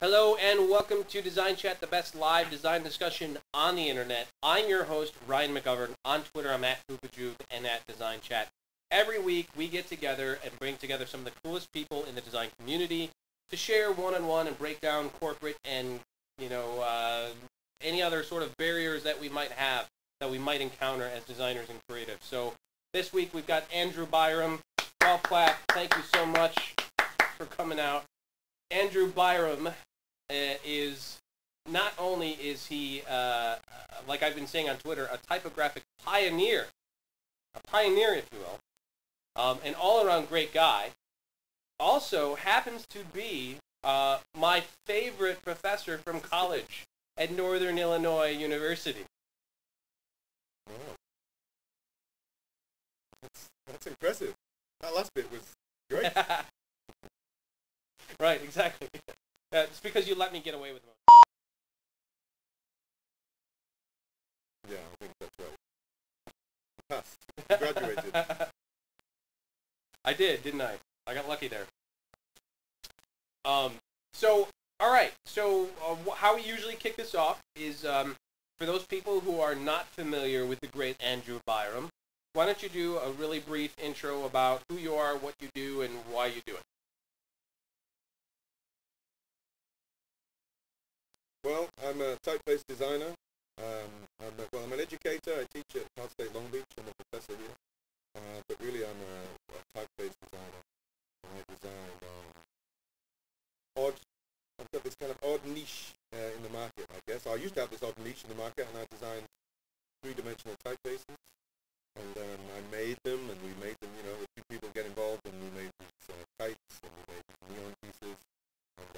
Hello and welcome to DesignChat, the best live design discussion on the internet. I'm your host, Ryan McGovern. On Twitter, I'm at Hoopajuke and at DesignChat. Every week, we get together and bring together some of the coolest people in the design community to share one-on-one and break down corporate and, any other sort of barriers that we might have, that we might encounter as designers and creatives. So this week, we've got Andrew Byrom. Golf clap. Thank you so much for coming out. Andrew Byrom is not only is he, like I've been saying on Twitter, a typographic pioneer, if you will, an all-around great guy, also happens to be my favorite professor from college at Northern Illinois University. Wow. That's impressive. That last bit was great. Right, exactly. It's because you let me get away with it. Yeah, I think that's right. Passed. Graduated. I did, didn't I? I got lucky there. All right. So, how we usually kick this off is, for those people who are not familiar with the great Andrew Byrom, why don't you do a really brief intro about who you are, what you do, and why you do it? Well, I'm a typeface designer. I'm an educator. I teach at Cal State Long Beach. I'm a professor here. But really, I'm a typeface designer. I design I've got this kind of odd niche in the market, I guess. I used to have this odd niche in the market, and I designed three-dimensional typefaces. And I made them, and we made them, a few people get involved, and we made these kites, and we made these neon pieces. And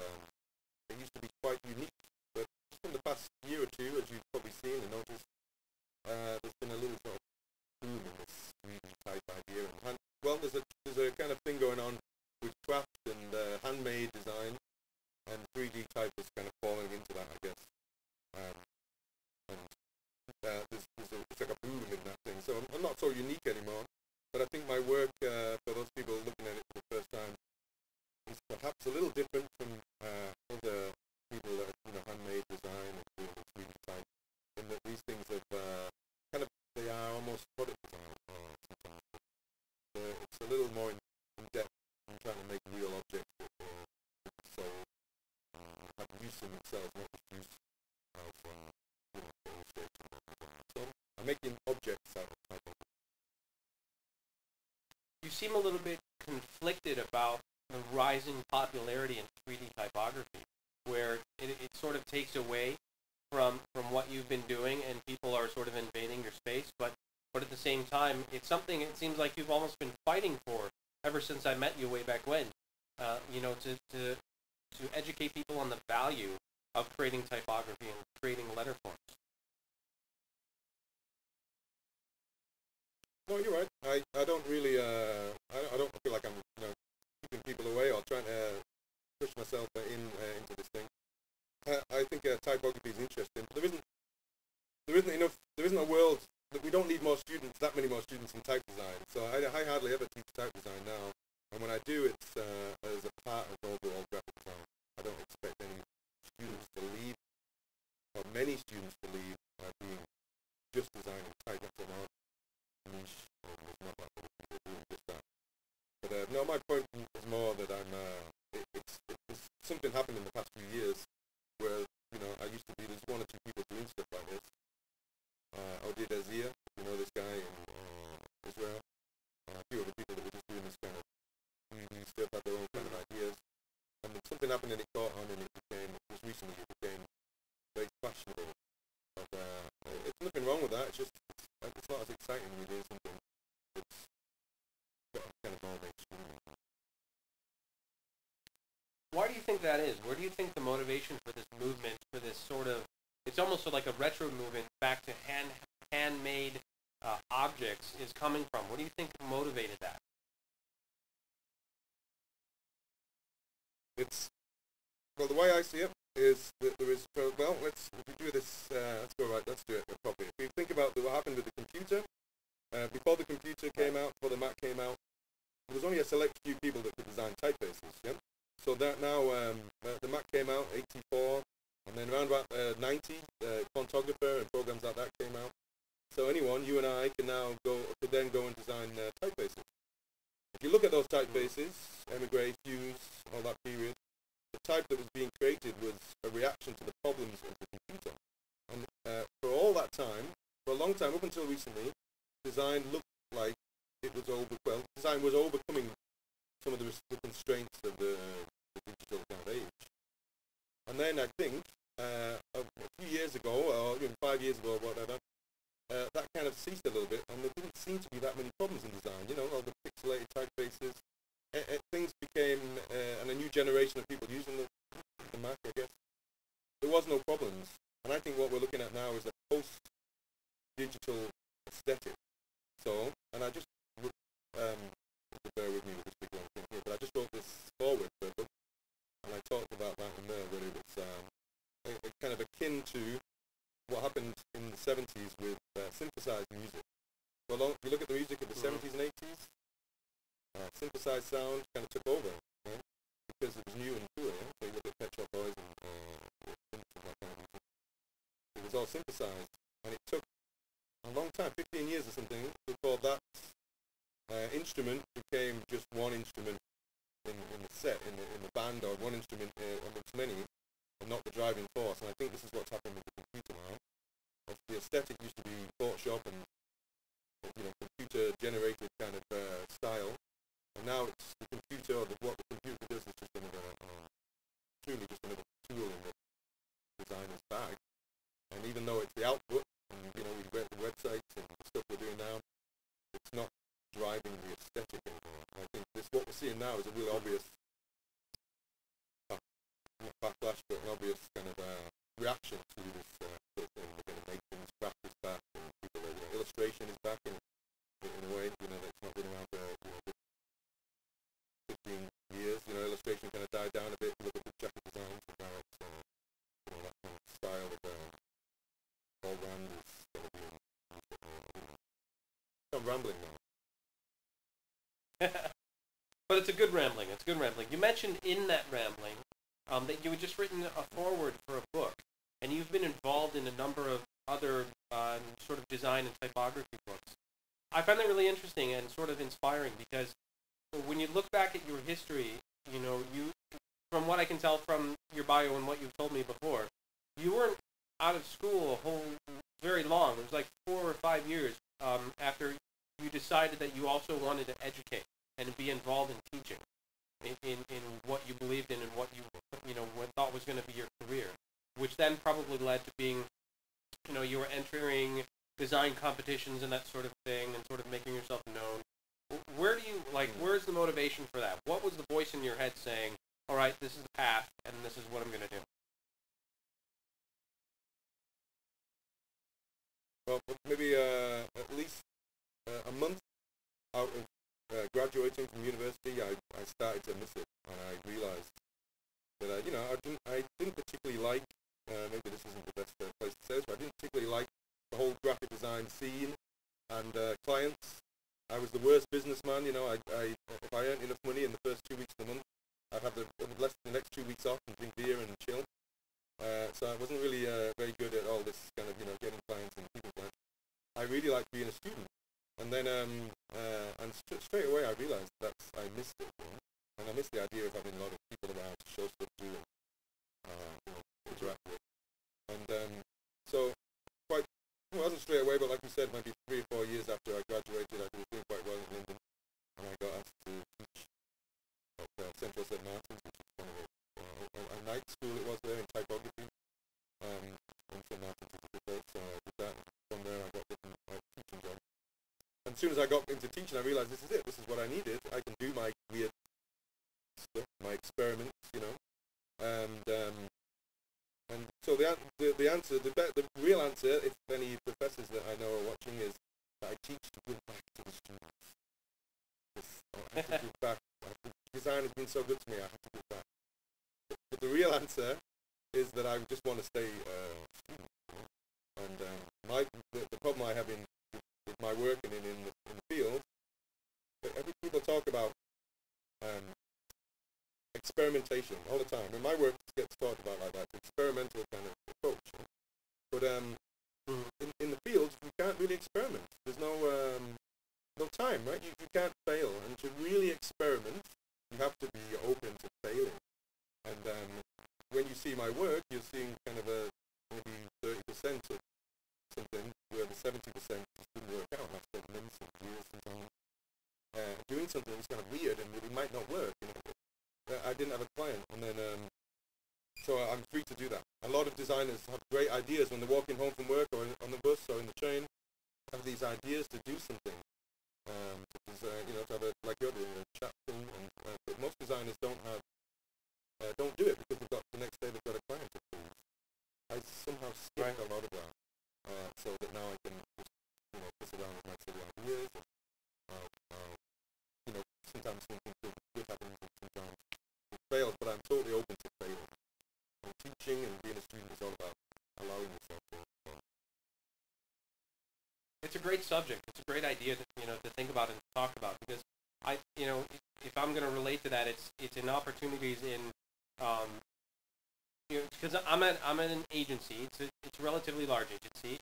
they used to be quite unique. But just in the past year or two, as you've probably seen and noticed, there's been a little sort of boom in this 3D type idea. And there's a kind of thing going on with craft and handmade design, and 3D type is kind of falling into that, I guess. It's like a boom in that thing. So I'm not so unique anymore, but I think my work, for those people looking at it for the first time, is perhaps a little different from other people that handmade design and doing this 3D type, in that these things have they are almost product design. Sometimes it's a little more in depth in trying to make real objects that sold, have use in themselves, not just use of illustration. So I'm making objects out of typography. You seem a little bit conflicted about the rising popularity in 3D typography, where it sort of takes away from what you've been doing, and people are sort of invading your space, but at the same time, it's something it seems like you've almost been fighting for ever since I met you way back when, to educate people on the value of creating typography and creating letter forms. No, you're right. I don't really, I don't feel like I'm, keeping people away or trying to push myself into this thing. I think typography is interesting, but there isn't a world that we don't need that many more students in type design. So I hardly ever teach type design now, and when I do, it's as a part of overall graphic design. I don't expect any students to leave, or many students to leave, being just designing type. That's an odd niche, and there's not that many people doing just that. But no, my point is more that it's something happened in the past few years where, I used to be, there's one or two people doing stuff like this. Odid Azir, this guy in Israel. A few other people that were just doing this kind of 3D stuff, had their own kind of ideas. And then something happened and it caught on, and it became very fashionable. But it's nothing wrong with that, it's just, it's not as exciting when you're doing something that's got a kind of more mainstream. Why do you think that is? Where do you think the motivation for this movement, for this sort of, it's almost like a retro movement back to handmade objects is coming from? What do you think motivated that? The way I see it is that there is, if we do this, let's do it properly. If we think about what happened with the computer, before the computer came out, before the Mac came out, there was only a select few people that could design typefaces, yeah? So that now, the Mac came out, 84, and then around about 90, Fontographer and programs like that came out. So anyone, you and I, could then go and design typefaces. If you look at those typefaces, Emigre, Fuse, all that period, the type that was being created was a reaction to the problems of the computer. And for all that time, for a long time, up until recently, design looked like it was design was overcoming some of the constraints of the digital kind of age. And then I think a few years ago, or even 5 years ago, or whatever, that kind of ceased a little bit, and there didn't seem to be that many problems in design. You know, all the pixelated typefaces, things became, and a new generation of people using the Mac, I guess. There was no problems, and I think what we're looking at now is a post-digital aesthetic. So, and I just bear with me with this big long thing here, but I just wrote this forward for a book, and I talked about that in there, where it was kind of akin to what happened in the 70s with synthesized music. So if you look at the music of the 70s and 80s, synthesized sound kind of took over, right? Because it was new and cool. Yeah? So you look at Pet Shop Boys and that kind of music. It was all synthesized, and it took a long time, 15 years or something, before that instrument became just one instrument in the set, in the band, or one instrument amongst many, and not the driving force. And I think this is what's happening with the computer now. The aesthetic used to be Photoshop and computer-generated kind of style, and now it's the computer, or what the computer does is just truly just another tool in the designer's bag. And even though it's the output, and we read the websites and the stuff we're doing now, it's not driving the aesthetic anymore. And I think what we're seeing now is a real obvious not backlash, but an obvious kind of reaction to this sort of thing. We're going to make things, craft is back, and people are, illustration is back in a way, that's not been around for 15 years. Illustration kind of died down a bit. Look at the jacket designs, and now it's that kind of style of all round is going to be I'm rambling now. But it's a good rambling. It's good rambling. You mentioned in that rambling that you had just written a foreword for a book, and you've been involved in a number of other sort of design and typography books. I find that really interesting and sort of inspiring, because when you look back at your history, from what I can tell from your bio and what you've told me before, you weren't out of school very long. It was like 4 or 5 years after you decided that you also wanted to educate and be involved in teaching in what you believed in and what you thought was going to be your career, which then probably led to being, you were entering design competitions and that sort of thing, and sort of making yourself known. Where do you, where's the motivation for that? What was the voice in your head saying, all right, this is the path, and this is what I'm going to do? Well, maybe at least a month out of graduating from university, I started to miss it, and I realized that I didn't particularly like, maybe this isn't the best place to say this, but I didn't particularly like the whole graphic design scene and clients. I was the worst businessman. If I earned enough money in the first 2 weeks of the month, I'd have the next 2 weeks off and drink beer and chill. So I wasn't really very good at all this kind of getting clients and keeping clients. I really liked being a student. And then, straight away I realized that I missed it, and I missed the idea of having a lot of people around to show stuff to and interact with. And so, it wasn't straight away, but like you said, maybe 3 or 4 years after I graduated, I was doing quite well in London, and I got asked to teach at Central St. Martin's, which is one of a night school it was there in typography, in St. Martin's. So I did that. From there I got different teaching jobs. And as soon as I got into teaching, I realized this is it. This is what I needed. I can do my weird stuff, my experiments, and so the answer, the real answer, if any professors that I know are watching, is that I teach to give back to the students. I have to give back. Design has been so good to me. I have to give back. But the real answer is that I just want to stay a student. And the problem I have with my work and in the field, people talk about experimentation all the time. And my work gets talked about like that, experimental kind of approach. But in the field, you can't really experiment. There's no time, right? You can't fail. And to really experiment, you have to be open to failing. And when you see my work, you're seeing kind of a maybe 30% of something, where the 70% just didn't work out. And I spent months and years sometimes doing something that's kind of weird and it might not work. You know, I didn't have a client, and then so I'm free to do that. A lot of designers have great ideas when they're walking home from work or on the bus or in the train. Have these ideas to do something. You know, to have like you're doing a chat thing, but most designers don't do it because the next day they've got a client to please. I somehow skipped a lot of that, so that now I can just, you know, piss around with my silly ideas. And, you know, sometimes thinking good happens and sometimes it fails, but I'm totally open to failing. And teaching and being a student is all about allowing yourself to fail. It's a great subject. It's a great idea to, you know, to think about and to talk about, because you know, if I'm going to relate to that, it's in opportunities in, you know, because I'm at an agency. It's a relatively large agency,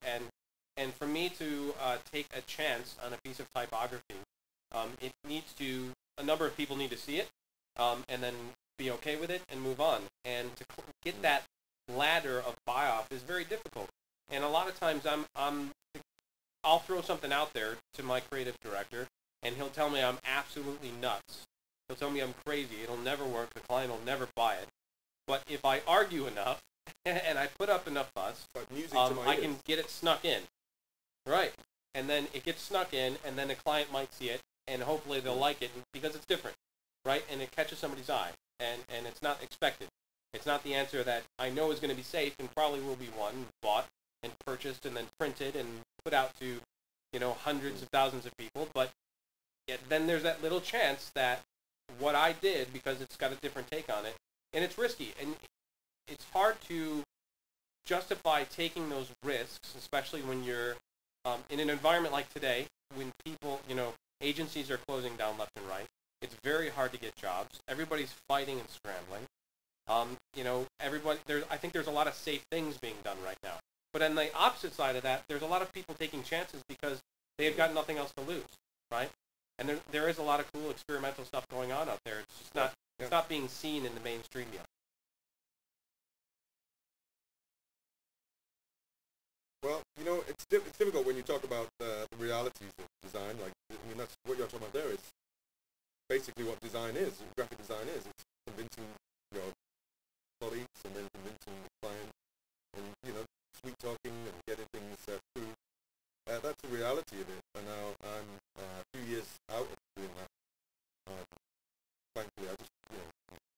and for me to take a chance on a piece of typography, it needs to, a number of people need to see it, and then be okay with it and move on. And to get that ladder of buy-off is very difficult. And a lot of times I'll throw something out there to my creative director, and he'll tell me I'm absolutely nuts. He'll tell me I'm crazy. It'll never work. The client will never buy it. But if I argue enough and I put up enough fuss, I can get it snuck in. Right. And then it gets snuck in, and then the client might see it, and hopefully they'll like it because it's different. Right? And it catches somebody's eye, and it's not expected. It's not the answer that I know is going to be safe and probably will be one bought and purchased and then printed and put out to, you know, hundreds of thousands of people. But then there's that little chance that what I did, because it's got a different take on it, and it's risky, and it's hard to justify taking those risks, especially when you're in an environment like today, when people, you know, agencies are closing down left and right. It's very hard to get jobs. Everybody's fighting and scrambling. You know, I think there's a lot of safe things being done right now. But on the opposite side of that, there's a lot of people taking chances because they've got nothing else to lose, right? And there is a lot of cool experimental stuff going on out there. It's just not it's not being seen in the mainstream yet. Well, you know, it's difficult when you talk about the realities of design. Like, I mean, that's what you're talking about there. Is basically what design is. Graphic design is. It's convincing, you know, colleagues and then convincing the client, and, you know, sweet talking and getting things through. That's the reality of it. And now I'm a few years out of doing that. Thankfully, I just, you know,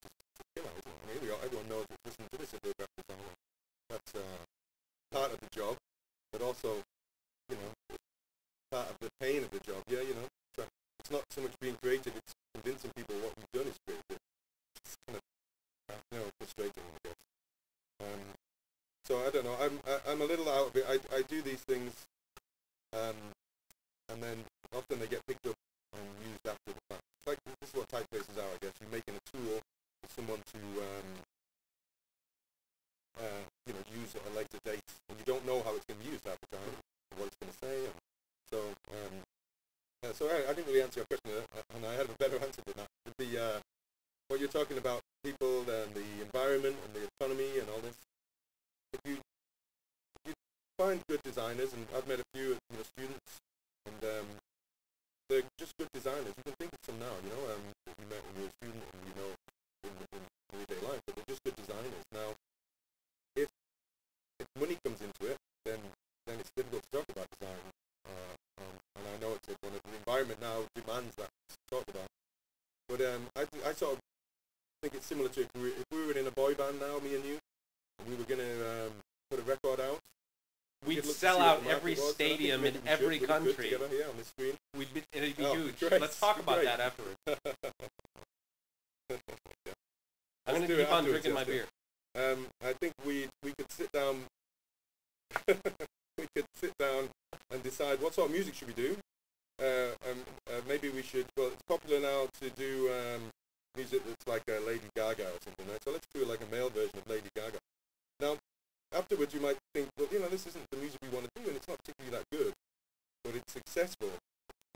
just chill out, isn't it? I mean, everyone knows that listening to this is a graphic designer. That's part of the job, but also, you know, part of the pain of the job. Yeah, you know, it's not so much being creative; it's convincing people what you've done is creative. It's kind of, you know, frustrating, I guess. So I don't know. I'm a little out of it. I do these things, and then often they get picked up and used after the fact. It's like, this is what typefaces are, I guess. You're making a tool for someone to, you know, use at a later date, and you don't know how it's going to be used half the time, or what it's going to say. And so I didn't really answer your question, and I had a better answer than that. What you're talking about, people and the environment and the economy and all this. If you find good designers, and I've met a few, you know, students, and they're just good designers. You can think of some now, you know, that you met when you were a student, and you know, in everyday life, but they're just good designers. Now, if money comes into it, then it's difficult to talk about design, and I know it's one of the environment now demands that to talk about. But I sort of think it's similar to if we were in a boy band now, me and you, and we were going to put a record out. We'd sell out every stadium in every country. Together here on the screen. It'd be huge. Great. Let's talk about that afterwards. Yeah. I'm going to keep on drinking my beer. I think we could sit down. We could sit down and decide what sort of music should we do. Maybe we should. Well, it's popular now to do music that's like a Lady Gaga or something, right? So let's do like a male version of Lady Gaga. Now, afterwards you might think, well, this isn't the music we want to do, and it's not particularly that good, but it's successful.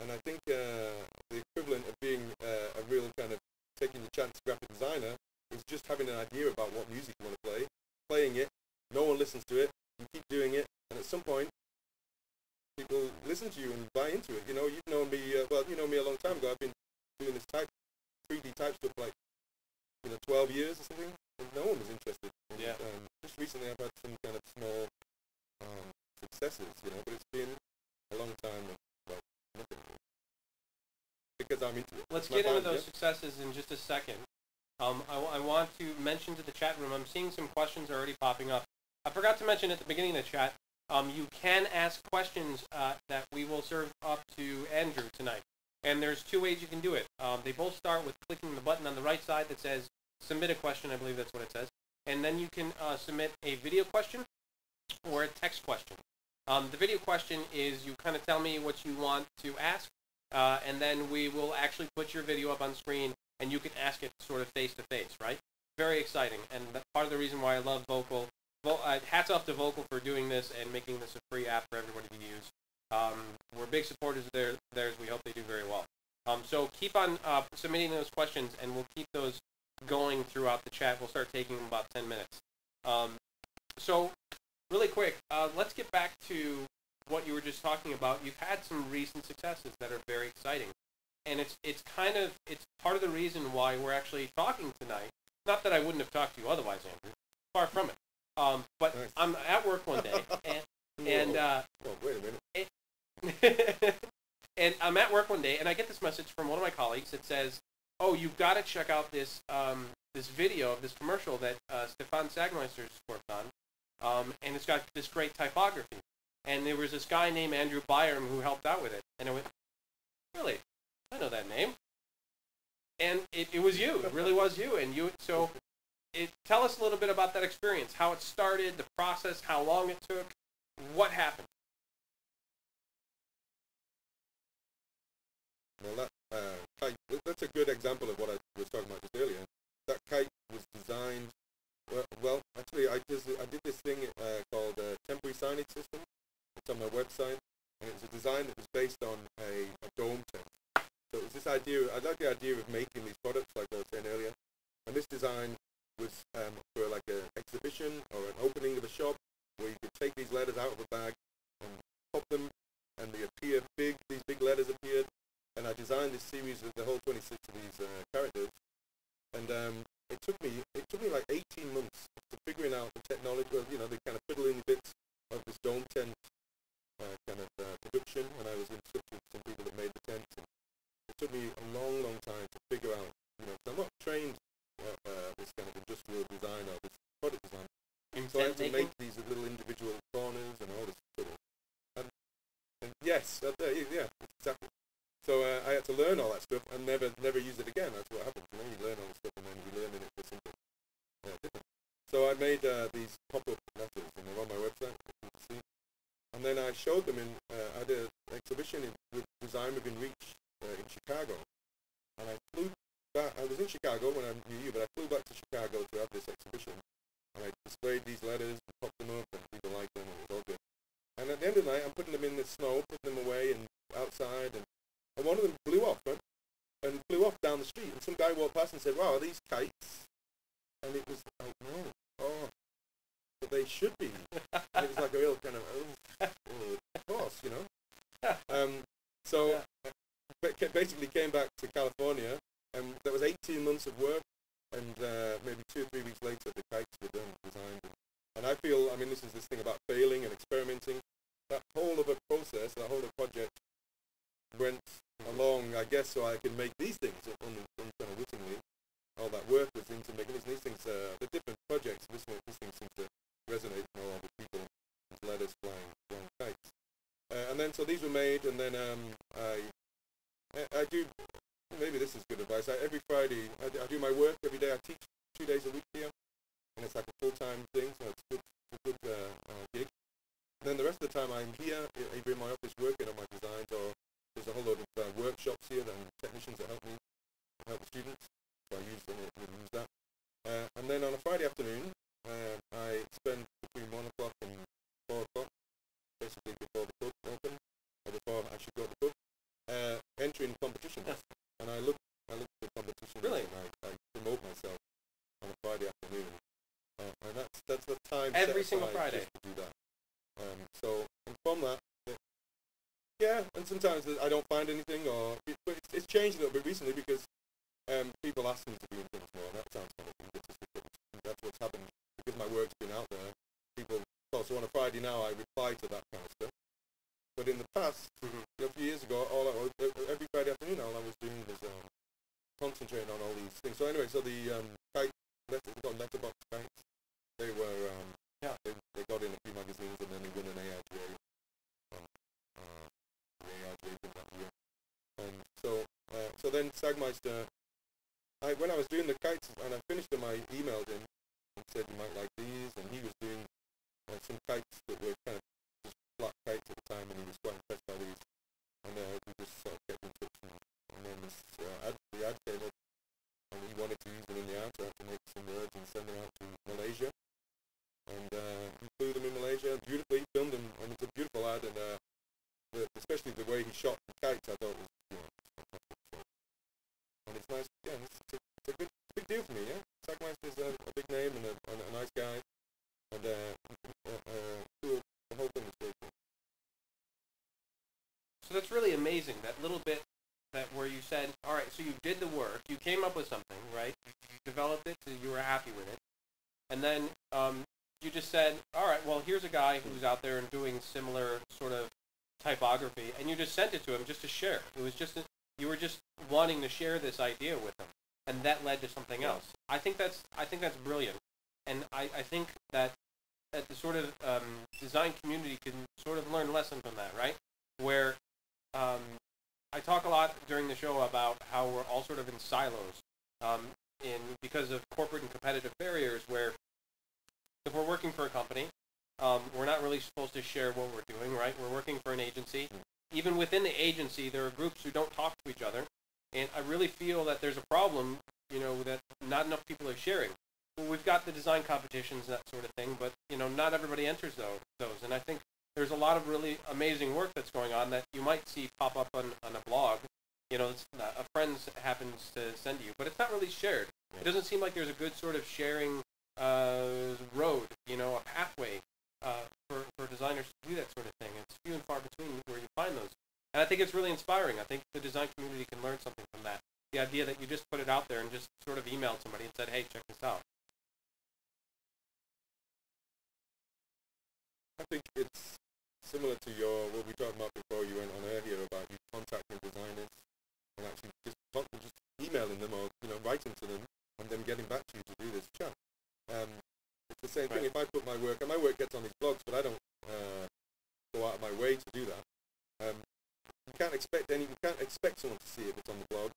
And I think the equivalent of being a real kind of taking the chance graphic designer is just having an idea about what music you want to play, playing it, no one listens to it, you keep doing it, and at some point, people listen to you and buy into it. You've known me, you know me a long time ago. I've been doing this 3D type stuff for 12 years or something, and no one was interested. And, yeah. Just recently I've had some kind of small successes, but it's been a long time of nothing. Because I'm into it. Let's get into those successes in just a second. I want to mention to the chat room, I'm seeing some questions already popping up. I forgot to mention at the beginning of the chat, you can ask questions that we will serve up to Andrew tonight. And there's two ways you can do it. They both start with clicking the button on the right side that says submit a question. I believe that's what it says. And then you can submit a video question or a text question. The video question is you kind of tell me what you want to ask, and then we will actually put your video up on screen, and you can ask it sort of face-to-face, right? Very exciting. And that's part of the reason why I love Vocal. Hats off to Vocal for doing this and making this a free app for everybody to use. We're big supporters of theirs. We hope they do very well. So keep on submitting those questions, and we'll keep those going throughout the chat. We'll start taking them about 10 minutes. So really quick, let's get back to what you were just talking about. You've had some recent successes that are very exciting, and it's part of the reason why we're actually talking tonight. Not that I wouldn't have talked to you otherwise, Andrew. Far from it. But nice. I'm at work one day, and wait a minute. And I'm at work one day, and I get this message from one of my colleagues that says, "Oh, you've got to check out this this video of this commercial that Stefan Sagmeister worked on, and it's got this great typography." And there was this guy named Andrew Byrom who helped out with it, and I went, "Really? I know that name." And it was you. It really was you. And you. So, tell us a little bit about that experience, how it started, the process, how long it took, what happened. Well, that's a good example of what I was talking about just earlier. That kite was designed. Well, actually, I did this thing called a temporary signage system. It's on my website, and it was a design that was based on a dome tent. So it was this idea. I like the idea of making these products, like I was saying earlier. And this design was for like an exhibition or an opening of a shop, where you could take these letters out of a bag and pop them, and they appear big. These big letters appeared. And I designed this series of the whole 26 of these characters, and it took me like 18 months to figuring out the technology, the kind of fiddling bits of this dome tent kind of production. When I was in touch with some people that made the tents, and it took me a long, long time to figure out. I'm not trained this kind of industrial design or this product design, so I had to make these little individual corners and all this sort of. And yes, yeah, exactly. So I had to learn all that stuff and never use it again. That's what happens. You learn all the stuff and then you learn it for something different. So I made these pop-up letters, and they're on my website, as you can see. And then I showed them I did an exhibition with Design Within Reach in Chicago. And I flew back. I was in Chicago when I knew you, but I flew back to Chicago to have this exhibition. And I displayed these letters and popped them up, and people liked them, and it was all good. And at the end of the night, I'm putting them in the snow, putting them away and outside, and one of them flew off, right? And flew off down the street. And some guy walked past and said, "Wow, are these kites?" And it was like, no, but they should be. And it was like a real kind of, of course, So basically came back to California, and there was 18 months of work, and maybe 2 or 3 weeks later, the kites were done, designed. And I feel, this is this thing about failing and experimenting. That whole other process, that whole other project went along, I guess, so I can make these things unwittingly. All that work was into making these things. The different projects. This thing seems to resonate more with people. These letters flying kites. And then so these were made, and then I do. Maybe this is good advice. Every Friday I do my work every day. I teach 2 days a week here, and it's like a full-time thing. So it's a good gig. And then the rest of the time I'm here, either in my office working on my designs, or there's a whole lot of workshops here and technicians that help me, help the students. So I use and use that. And then on a Friday afternoon, I spend between 1 o'clock and 4 o'clock, basically before the pub open, or before I should go to the pub, entering competitions. Yes. And I look at the competitions, really? and I promote myself on a Friday afternoon. And that's the time every set single aside Friday just to do that. So and from that, yeah, and sometimes I don't find anything, but it's changed a little bit recently because people ask me to be in things more. And that sounds kind of egotistic, but that's what's happened because my work's been out there. People, so on a Friday now, I reply to that kind of stuff. But in the past, a few years ago, every Friday afternoon, all I was doing was concentrating on all these things. So anyway, so the kite, we got letterbox kites. They were, they got in a few magazines and then they won an AIGA. The AIGA from that year. And so then Sagmeister, when I was doing the kites and I finished them, I emailed him and said you might like these, and he was doing some kites that were kind of just flat kites at the time, and he was quite impressed by these, and we just sort of kept in touch, and then the ad came up, and he wanted to use them in the ad, so I had to make some words and send them out to Malaysia, and he flew them in Malaysia, beautifully filmed them, and it's a beautiful ad, and especially the way he shot the kites, I thought was, fantastic. So, and it's nice, yeah, it's a big deal for me, yeah. Sagmeister is a big name and a nice guy, and the whole thing is very cool. So that's really amazing, that little bit that where you said, all right, so you did the work, you came up with something, right? You developed it, so you were happy with it, and then you just said, all right, well, here's a guy who's out there and doing similar sort of typography, and you just sent it to him just to share. It was just you were just wanting to share this idea with him, and that led to something else. I think that's brilliant, and I think that the sort of design community can sort of learn a lesson from that, right? Where I talk a lot during the show about how we're all sort of in silos, because of corporate and competitive barriers, where if we're working for a company, we're not really supposed to share what we're doing, right? We're working for an agency. Even within the agency, there are groups who don't talk to each other, and I really feel that there's a problem, that not enough people are sharing. Well, we've got the design competitions, that sort of thing, but, not everybody enters those, and I think there's a lot of really amazing work that's going on that you might see pop up on a blog. A friend happens to send you, but it's not really shared. It doesn't seem like there's a good sort of sharing road, a pathway for designers to do that sort of thing. It's few and far between where you find those. And I think it's really inspiring. I think the design community can learn something from that. The idea that you just put it out there and just sort of emailed somebody and said, hey, check this out. I think it's similar to what we talked about before you went on air here about you contacting designers and actually just emailing them or writing to them and then getting back to you to do this chat. It's the same thing. If I put my work, and my work gets on these blogs, but I don't go out of my way to do that. You can't expect someone to see it if it's on the blog.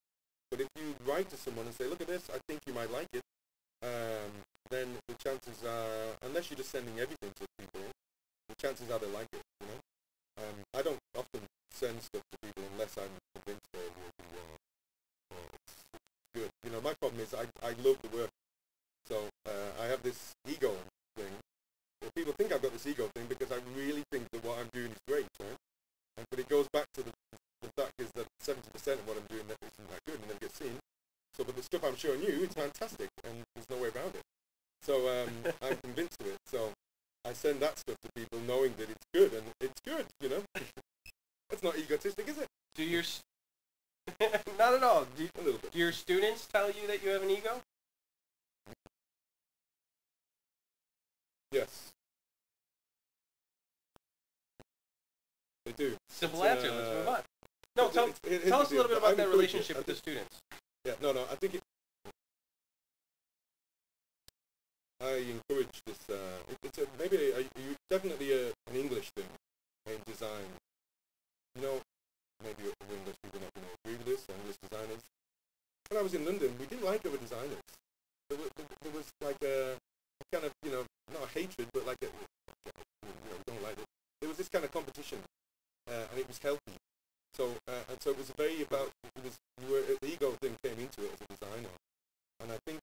But if you write to someone and say, look at this, I think you might like it, then the chances are, unless you're just sending everything to people, the chances are they like it. I don't often send stuff to people unless I'm convinced they will be it's good. My problem is I love the work. So I have this ego thing. People think I've got this ego thing because I really think that what I'm doing is great, right? But it goes back to the fact is that 70% of what I'm doing that isn't that good and never gets seen. So, but the stuff I'm showing you is fantastic, and there's no way around it. So I'm convinced of it. So I send that stuff to people knowing that it's good, and it's good, That's not egotistic, is it? Do your not at all. A little bit. Do your students tell you that you have an ego? Yes. They do. Simple answer. Let's move on. No, tell us a little bit about that relationship with the students. Yeah, no, I think I encourage this. It's definitely an English thing in design. Maybe English people not going to agree with this. English designers. When I was in London, we didn't like other designers. There was like a kind of not a hatred, but like don't like it. There was this kind of competition, and it was healthy. So and so it was the ego thing came into it as a designer, and I think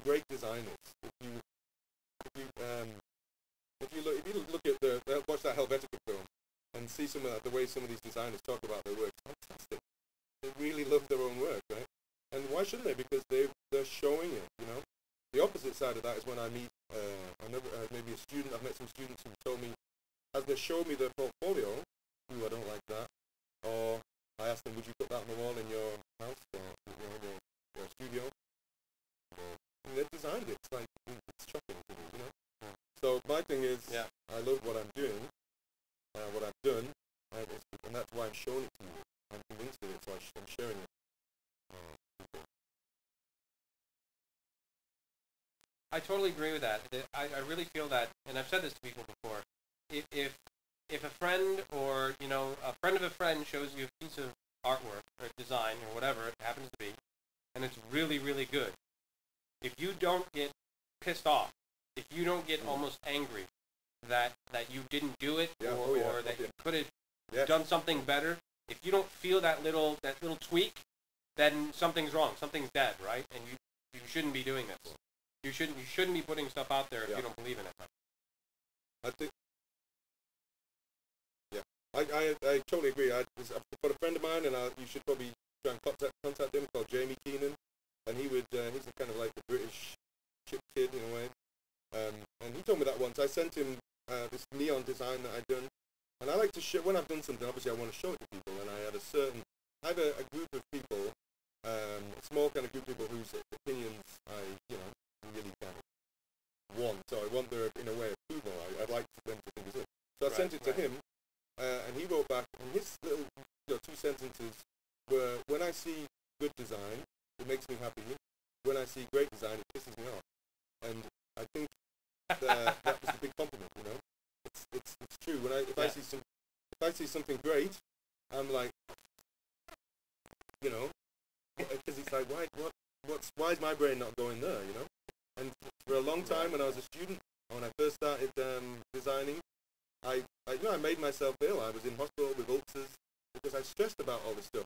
great designers. If you look at watch that Helvetica film and see some of the way some of these designers talk about their work, it's fantastic. They really love their own work, right? And why shouldn't they? Because they're showing it, you know. The opposite side of that is when I meet maybe a student. I've met some students who told me, as they showed me their portfolio, I don't like that. Or I asked them, would you put that on the wall in your house or your studio? And they've designed it. It's like, it's shocking to me, you know. So my thing is, I love what I'm doing, what I've done, and that's why I'm showing it to you. I'm convinced of it, so I'm sharing it. I totally agree with that. I really feel that, and I've said this to people before. If a friend or a friend of a friend shows you a piece of artwork or design or whatever it happens to be, and it's really, really good, if you don't get pissed off, if you don't get almost angry that you didn't do it or that you could have done something better, if you don't feel that little tweak, then something's wrong. Something's dead, right? And you shouldn't be doing this. You shouldn't be putting stuff out there if you don't believe in it. I think. Yeah, I totally agree. I've got a friend of mine, and you should probably try and contact him, called Jamie Keenan, and he's kind of like the British chip kid in a way. And he told me that once. I sent him this neon design that I'd done, and I like to show when I've done something. Obviously, I want to show it to people, and I have a group of people, a small kind of group of people whose opinions I really kind of want. So I want their, in a way, approval. I'd like them to think it's it. So I sent it to him, and he wrote back, and his little 2 sentences were, when I see good design, it makes me happy. When I see great design, it pisses me off. And I think that was a big compliment, you know. It's true. If I see something great, I'm like, because it's like, why is my brain not going there, you know? And for a long time, when I was a student, when I first started designing, I made myself ill. I was in hospital with ulcers because I stressed about all this stuff.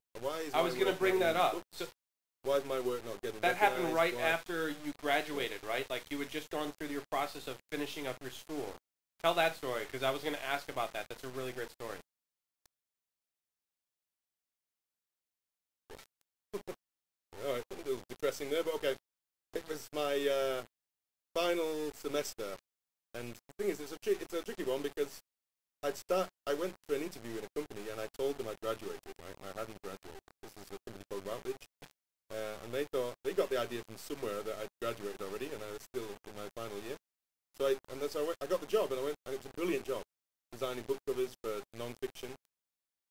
I was going to bring that up. So why is my work not getting that happened right after you graduated, right? Like you had just gone through your process of finishing up your school. Tell that story, because I was going to ask about that. That's a really great story. All right, a little depressing there, but okay. It was my final semester, and the thing is, it's a tricky one because I went for an interview in a company, and I told them I graduated, right? And I hadn't graduated. This is a company called Routledge, and they got the idea from somewhere that I'd graduated already, and I was still in my final year. So I got the job, and it was a brilliant job, designing book covers for non-fiction.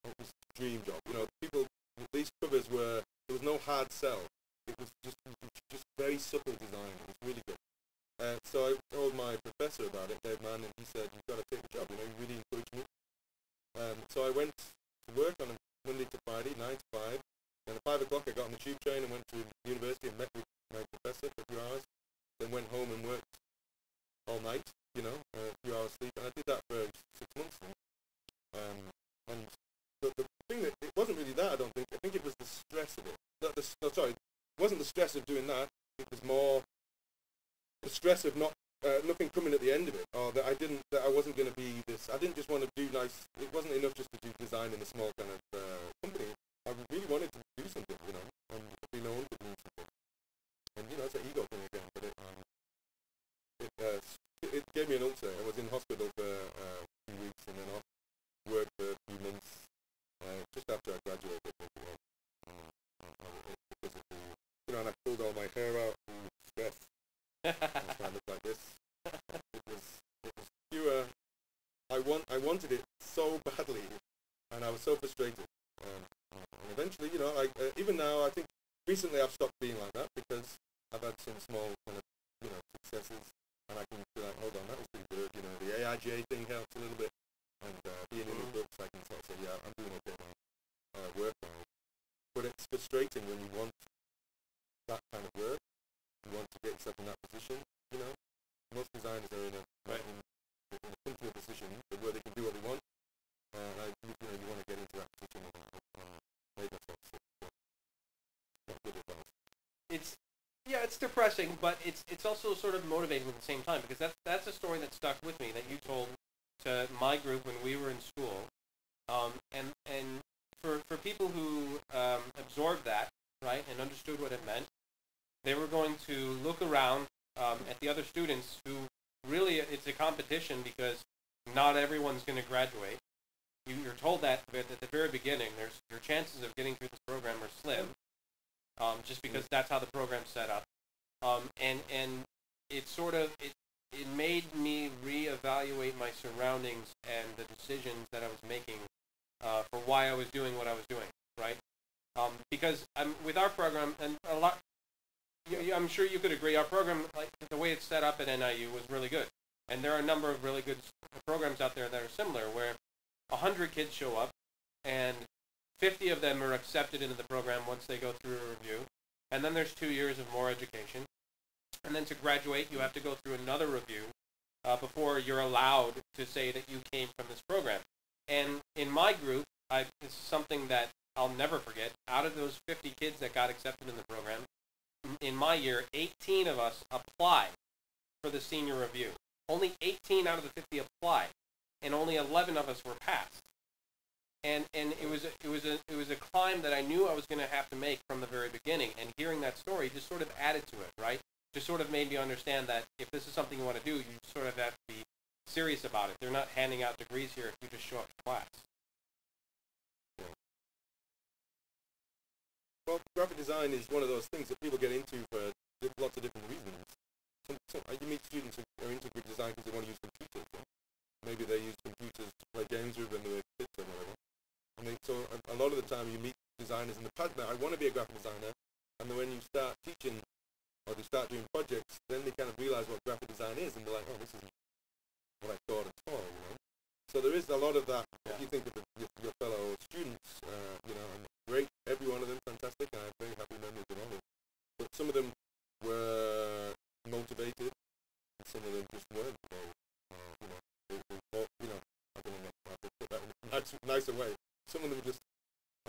It was a dream job. These covers there was no hard sell. It was just very subtle design. It was really good. So I told my professor about it, Dave Mann, and he said, you've got to take the job. He really encouraged me. So I went to work on a Monday to Friday, 9 to 5. And at 5 o'clock I got on the tube train and went to the university and met with my professor for a few hours. Then went home and worked all night, a few hours sleep. And I did that for 6 months now. And the thing that, it wasn't really that, I don't think. I think it was the stress of it. It wasn't the stress of doing that. It was more the stress of nothing coming at the end of it, or that I wasn't going to be this. I didn't just want to do nice. It wasn't enough just to do design in a small kind of company. I really wanted to do something, and be known for doing something. And it's an ego thing again, but it gave me an ulcer. I was in hospital for a few weeks, and then off work for a few months just after I graduated. Because of the, and I pulled all my hair out and stress. I looked like this. It was pure. I wanted it so badly, and I was so frustrated. And eventually, even now, I think recently I've stopped being like that because I've had some small kind of, successes, and I can be like, hold on, that was pretty good. The AIJ thing helps a little bit, and being in the books, I can sort of say, yeah, I'm doing okay now, work now. But it's frustrating when you want that kind of work. You want to get yourself in that position, Most designers are in a comfortable position where they can do what they want. You want to get into that position and make yourself sick. Not good advice. Yeah, it's depressing, but it's also sort of motivating at the same time, because that's a story that stuck with me that you told to my group when we were in school, and for people who absorbed that, right, and understood what it meant, they were going to look around at the other students who really, it's a competition because not everyone's going to graduate. You're told that at the very beginning. Your chances of getting through this program are slim, just because that's how the program's set up. And it sort of it made me reevaluate my surroundings and the decisions that I was making for why I was doing what I was doing, right? Because with our program, and a lot, I'm sure you could agree, our program, like the way it's set up at NIU, was really good. And there are a number of really good programs out there that are similar, where 100 kids show up, and 50 of them are accepted into the program once they go through a review. And then there's 2 years of more education. And then to graduate, you have to go through another review before you're allowed to say that you came from this program. And in my group, it's something that I'll never forget. Out of those 50 kids that got accepted in the program, in my year, 18 of us applied for the senior review. Only 18 out of the 50 applied, and only 11 of us were passed. And it was a climb that I knew I was going to have to make from the very beginning. And hearing that story just sort of added to it, right? Just sort of made me understand that if this is something you want to do, you sort of have to be serious about it. They're not handing out degrees here if you just show up to class. Well, graphic design is one of those things that people get into for lots of different reasons. You meet students who are into graphic design because they want to use computers. Maybe they use computers to play games with when they were kids or whatever. So a lot of the time you meet designers in the past that I want to be a graphic designer, and then when you start teaching or they start doing projects, then they kind of realize what graphic design is, and they're like, oh, this isn't what I thought at all, So there is a lot of that. Yeah. If you think of your fellow students, and great, every one of them fantastic, and I have very happy memories with all of them. But some of them were motivated, and some of them just weren't. I don't know how to put that in a nicer way. Some of them just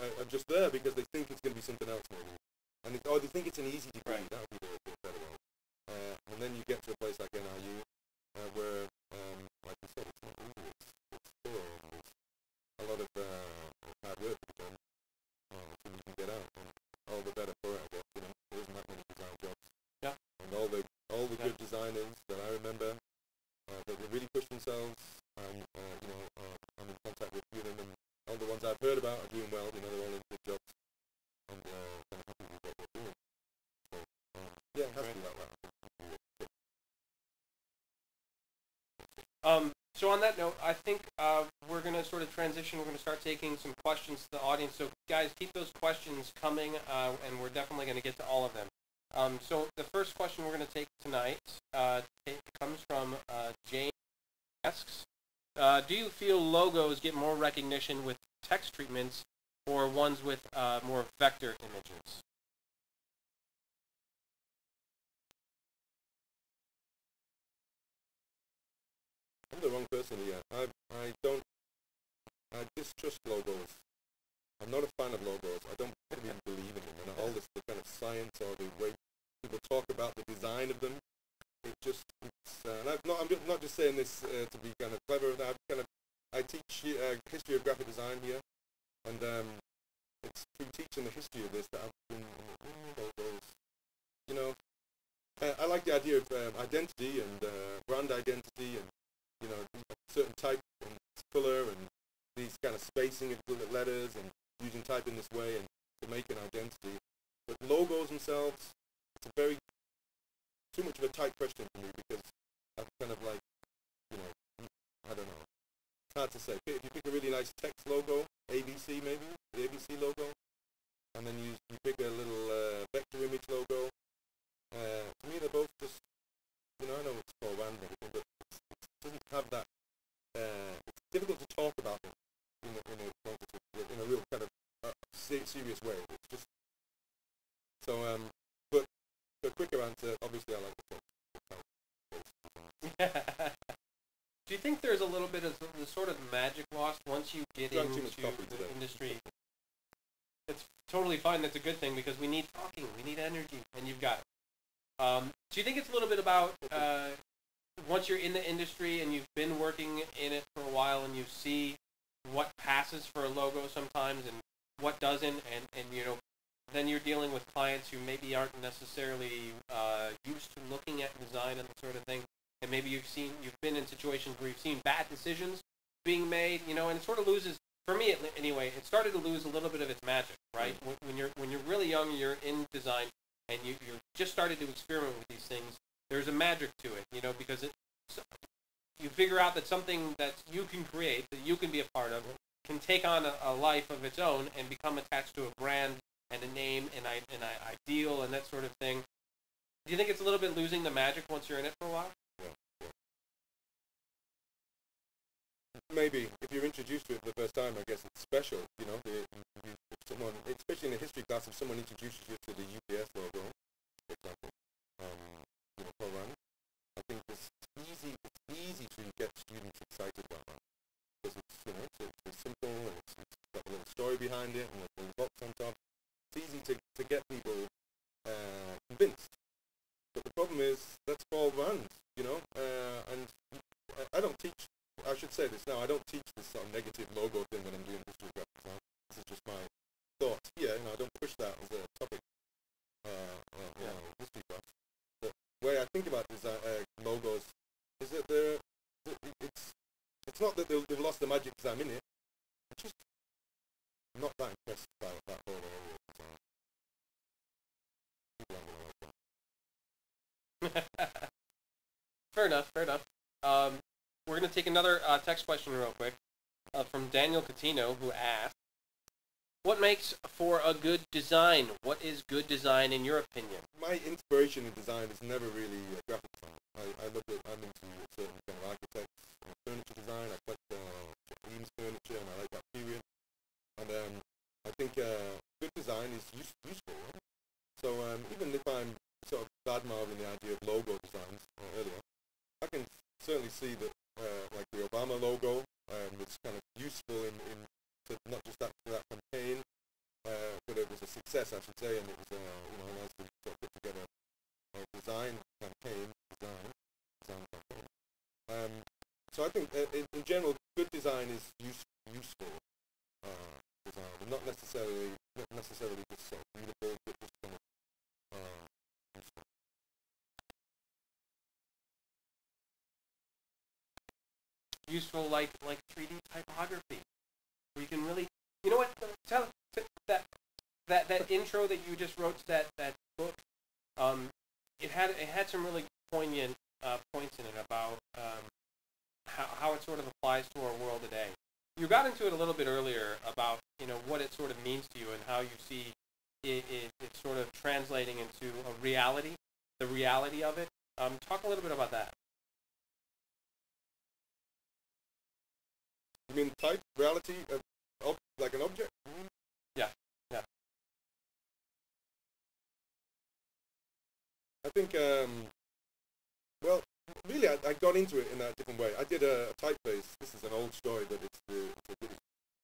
are just there because they think it's going to be something else, maybe. And they think it's an easy degree. Right. That would be the better one. And then you get to a place like NIU, where, like you said, it's not easy. It's thorough. There's a lot of hard work to be done until you can get out. And all the better for it, I guess. There isn't that many design jobs. Yeah. And all the good designers that I remember that really push themselves, and I'm in contact with a few of them, and all the ones I've heard about are doing well. They're all in good jobs, and I'm happy with what they're doing. So yeah, it has to be like that. So on that note, I think we're going to sort of transition. We're going to start taking some questions to the audience. So guys, keep those questions coming, and we're definitely going to get to all of them. So the first question we're going to take tonight comes from Jane. Asks, do you feel logos get more recognition with text treatments or ones with more vector images? I'm the wrong person here. I distrust logos. I'm not a fan of logos. I don't really believe in them. And all this, the kind of science or the way people talk about the design of them, and I'm not just saying this to be kind of clever. I teach history of graphic design here, and it's through teaching the history of this that I've been logos. I like the idea of identity and brand identity, and certain type and color and these kind of spacing of letters and using type in this way and to make an identity. But logos themselves, it's too much of a tight question for me, because I'm kind of like, I don't know. It's hard to say. If you pick a really nice text logo, ABC maybe, the ABC logo, and then you pick a little vector image logo, to me they're both just, I know it's called random, but it doesn't have that, it's difficult to talk about them in a real kind of serious way. It's just, so, but the quicker answer, obviously I like the text. Do you think there's a little bit of the sort of magic lost once you get into the industry? It's totally fine. That's a good thing, because we need talking. We need energy, and you've got it. Do you think it's a little bit about once you're in the industry and you've been working in it for a while and you see what passes for a logo sometimes and what doesn't, and you know, then you're dealing with clients who maybe aren't necessarily used to looking at design and that sort of thing, and maybe you've been in situations where you've seen bad decisions being made, you know, and it sort of loses. For me, anyway, it started to lose a little bit of its magic, right? When you're really young, you're in design, and you're just started to experiment with these things. There's a magic to it, you know, because you figure out that something that you can create, that you can be a part of, can take on a life of its own and become attached to a brand and a name and an ideal and that sort of thing. Do you think it's a little bit losing the magic once you're in it for a while? Maybe if you're introduced to it for the first time, I guess it's special. You know, if someone, especially in a history class, if someone introduces you to the UPS logo, for example, you know, Pro Run, I think it's easy to get students excited about that because it's, you know, it's simple and it's got a little story behind it and a little box on top. It's easy to get people convinced. But the problem is that's 12 runs, you know, and I don't teach. I should say this now. I don't teach this sort of negative logo thing when I'm doing history graphic design. This is just my thoughts here. You know, I don't push that as a topic. You know, history class. The way I think about design logos is that it's not that they've lost the magic because I'm in it. I'm just not that impressed by that whole area of design. Fair enough. We're going to take another text question real quick from Daniel Catino, who asked, what makes for a good design? What is good design in your opinion? My inspiration in design is never really graphic design. I'm into certain kind of architects and furniture design. I collect Japanese furniture and I like that period. And I think good design is useful. Right? So even if I'm sort of bad-mouthing the idea of logo designs earlier, I can certainly see that like the Obama logo was kind of useful in not just that campaign, but it was a success, I should say, and it was you know, nice to sort of put together a design campaign. So I think in general, good design is useful design, and not necessarily just sort of beautiful, but just kind of useful. Useful like 3D typography, where you can really, you know what? Tell that intro that you just wrote to that book. It had some really poignant points in it about how it sort of applies to our world today. You got into it a little bit earlier about, you know, what it sort of means to you and how you see it sort of translating into a reality, the reality of it. Talk a little bit about that. You mean type, reality, like an object? Yeah. I think, well, really, I got into it in a different way. I did a typeface. This is an old story, but it's a good.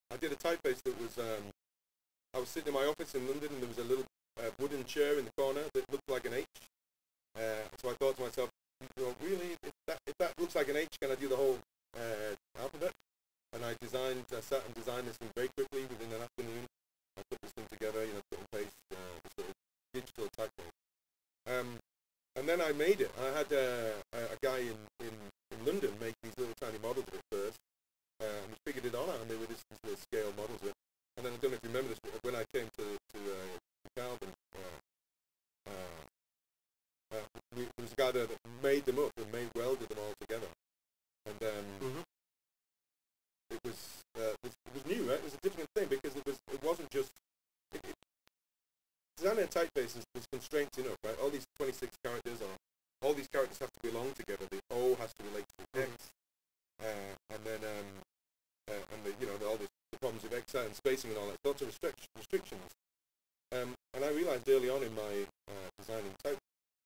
I did a typeface that was, I was sitting in my office in London, and there was a little wooden chair in the corner that looked like an H. So I thought to myself, you know, really, if that looks like an H, can I do the whole alphabet? And I sat and designed this thing very quickly within an afternoon. I put this thing together, you know, cut and paste, this sort of digital typeface. And then I made it. I had a guy in London make these little tiny models of it first. And we figured it all out, and they were these little scale models of it. And then I don't know if you remember this, but when I came to Calvin, there was a guy that made them up and welded them all together. And it was new, right? It was a different thing because it wasn't just designing a typeface is constraints enough, right? All these 26 characters, or all these characters have to belong together. The O has to relate to the X, and then and the, you know, all the problems with X and spacing and all that, lots of restrictions. And I realized early on in my designing type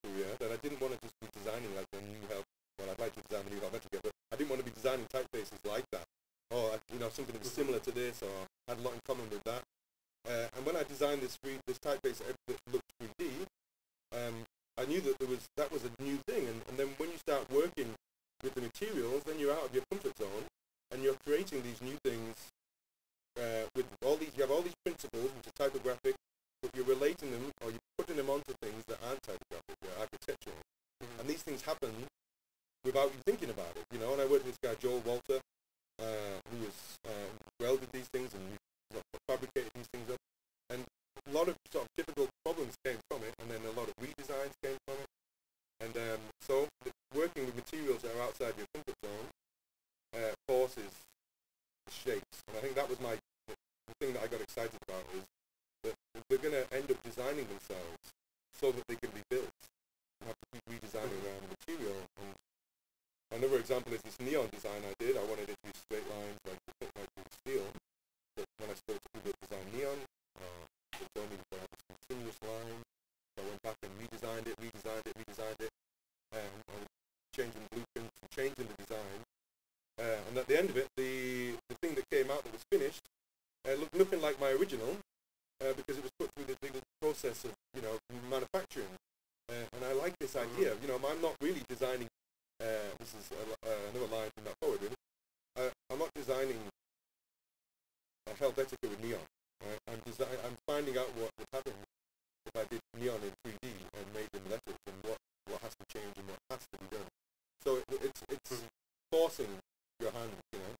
career that I didn't want to just be designing like a new help. Well, I'd like to design a new Helvetica, but I didn't want to be designing typefaces like that, or you know, something that was similar to this, or had a lot in common with that. And when I designed this typeface that looked 3D, I knew that that was a new thing, and then when you start working with the materials, then you're out of your comfort zone, and you're creating these new things with all these. You have all these principles, which are typographic, but you're relating them, or you're putting them onto things that aren't typographic, they're architectural, and these things happen without you thinking about it, you know. And I worked with this guy Joel Walter, who was welded these things and fabricated these things up, and a lot of sort of typical problems came from it, and then a lot of redesigns came from it. And so working with materials that are outside your comfort zone forces shapes. And I think that was the thing that I got excited about, is that they're going to end up designing themselves so that they can be built. You have to keep redesigning around the material. And another example is this neon design I did. I wanted it to be straight lines like steel. But when I spoke to people that design neon, they told me to have this continuous line. So I went back and redesigned it, and changing blueprints and changing the design. And at the end of it, the thing that came out that was finished looked nothing like my original, because it was put through the process of, you know, manufacturing. And I like this idea. You know, I'm not really designing. This is another line from that poet, really. I'm not designing Helvetica with neon. I'm finding out what would happen if I did neon in 3D and made them letters, and what has to change and what has to be done. So it's forcing your hand, you know.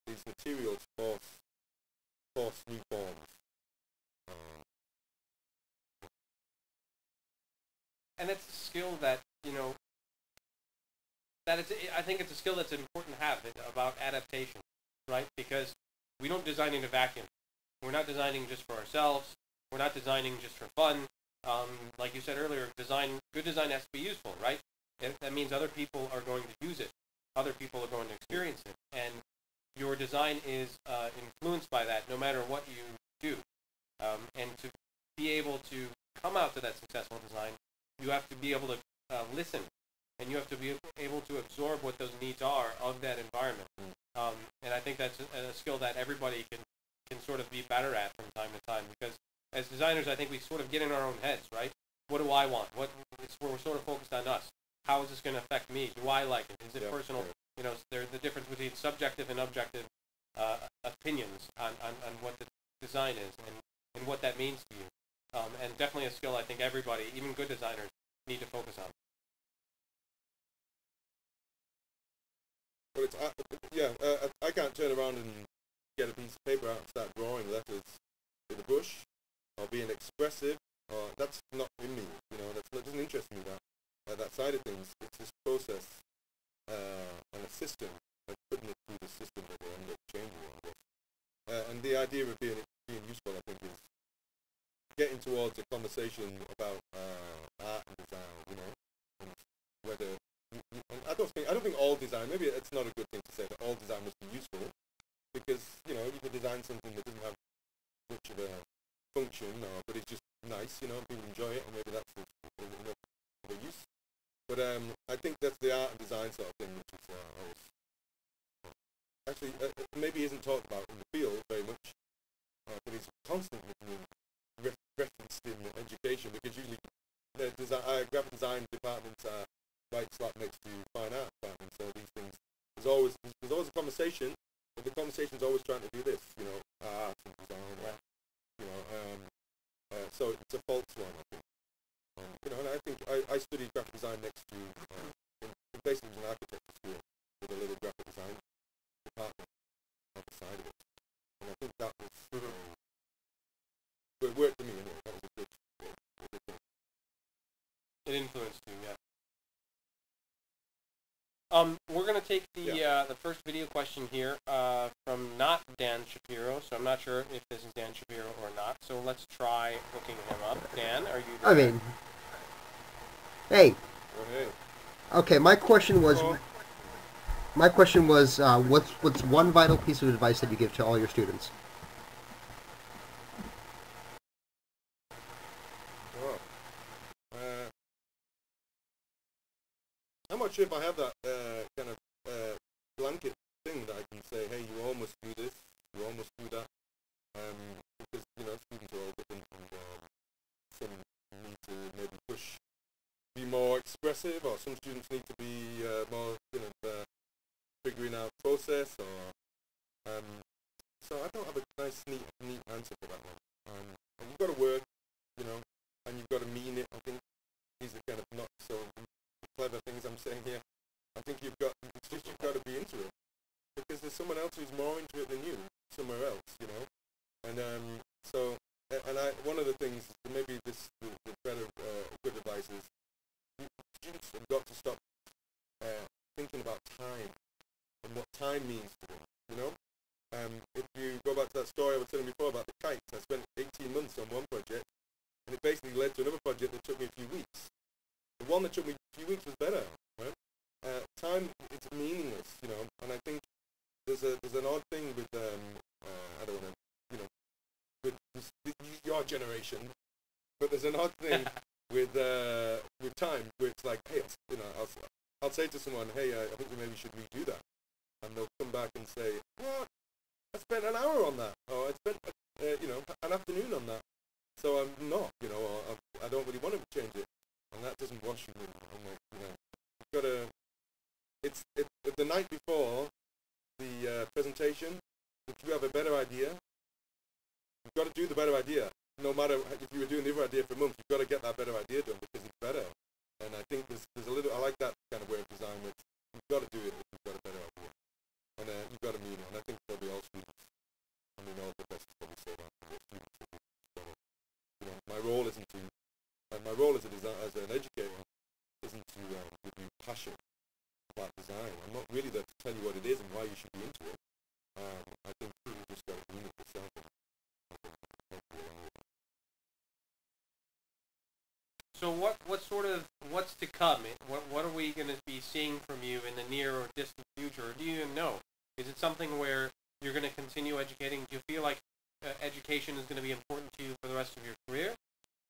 These materials force new forms. And it's a skill that, you know, I think it's a skill that's important to have, about adaptation, right? Because we don't design in a vacuum. We're not designing just for ourselves. We're not designing just for fun. Like you said earlier, good design has to be useful, right? That means other people are going to use it. Other people are going to experience it. And your design is influenced by that, no matter what you do. And to be able to come out to that successful design, you have to be able to listen, and you have to be able to absorb what those needs are of that environment. And I think that's a skill that everybody can sort of be better at from time to time, because as designers, I think we sort of get in our own heads, right? What do I want? We're sort of focused on us. How is this going to affect me? Do I like it? Is it personal? You know, there's the difference between subjective and objective opinions on what the design is and what that means to you. And definitely a skill I think everybody, even good designers, need to focus on. Well, I can't turn around and get a piece of paper out and start drawing letters with a brush or being expressive. That's not in me, you know. That doesn't interest me. That side of things. It's this process and a system, like putting it through the system that they end up changing all this. And the idea of being useful, I think, is getting towards a conversation about art and design, you know, and whether. And I don't think all design. Maybe it's not a good thing to say that all design must be useful, because, you know, you could design something that doesn't have much of a function, but it's just nice, you know, people enjoy it, and maybe that's enough of a use. But I think that's the art and design sort of thing, which is actually maybe isn't talked about in the field very much, but it's constantly being referenced in education, because usually the graphic design departments are right slap next to fine art departments. So these things, there's always a conversation, but the conversation's always trying to do this, you know, art and design, you know. So it's a false one, I think. You know, and I think I studied graphic design next to, basically it was an architecture school with a little graphic design department on the side of it. And I think that was, it worked for me anyway. That was a good thing. It influenced you, yeah. We're going to take the first video question here from not Dan Shapiro, so I'm not sure if this is Dan Shapiro or not, so let's try hooking him up. Dan, are you there? I mean, hey. Oh, hey. Okay, my question was, what's one vital piece of advice that you give to all your students? I'm not sure if I have that kind of blanket thing that I can say, hey, you almost do this, you almost do that, because, you know, students are all different, and some need to maybe push be more expressive, or some students need to be more, figuring out process, or so I don't have a nice, neat answer for that one. And you've got to work, and you've got to mean it. I think these are kind of not so clever things I'm saying here. I think you've got to be into it, because there's someone else who's more into it than you somewhere else, And one of the things, maybe the better good advice is, students have got to stop thinking about time and what time means to them, If you go back to that story I was telling before about the kites, I spent 18 months on one project, and it basically led to another project that took me a few weeks. The one that took me a few weeks was better, right? Time, it's meaningless, and I think there's an odd thing with, I don't want to, with your generation, but there's an odd thing with time, where it's like, hey, I'll say to someone, hey, I think we maybe should redo that, and they'll come back and say, what? I spent an hour on that, or I spent, an afternoon on that, so I'm not, or I don't really want to change it, and that doesn't wash you. I'm like, you've got to, it's the night before the presentation, if you have a better idea, you've got to do the better idea. No matter if you were doing the other idea for a month, you've got to get that better idea done, because it's better. And I think there's a little, I like that kind of way of design, which you've got to do it if you've got a better idea. And you've got to mean it. And I think probably all students, all professors probably say that. My role isn't to, my role as an educator isn't to give you passion about design. I'm not really there to tell you what it is and why you should be into it. I think you just got to mean it yourself. So what's to come? What are we going to be seeing from you in the near or distant future? Or do you even know? Is it something where you're going to continue educating? Do you feel like education is going to be important to you for the rest of your career?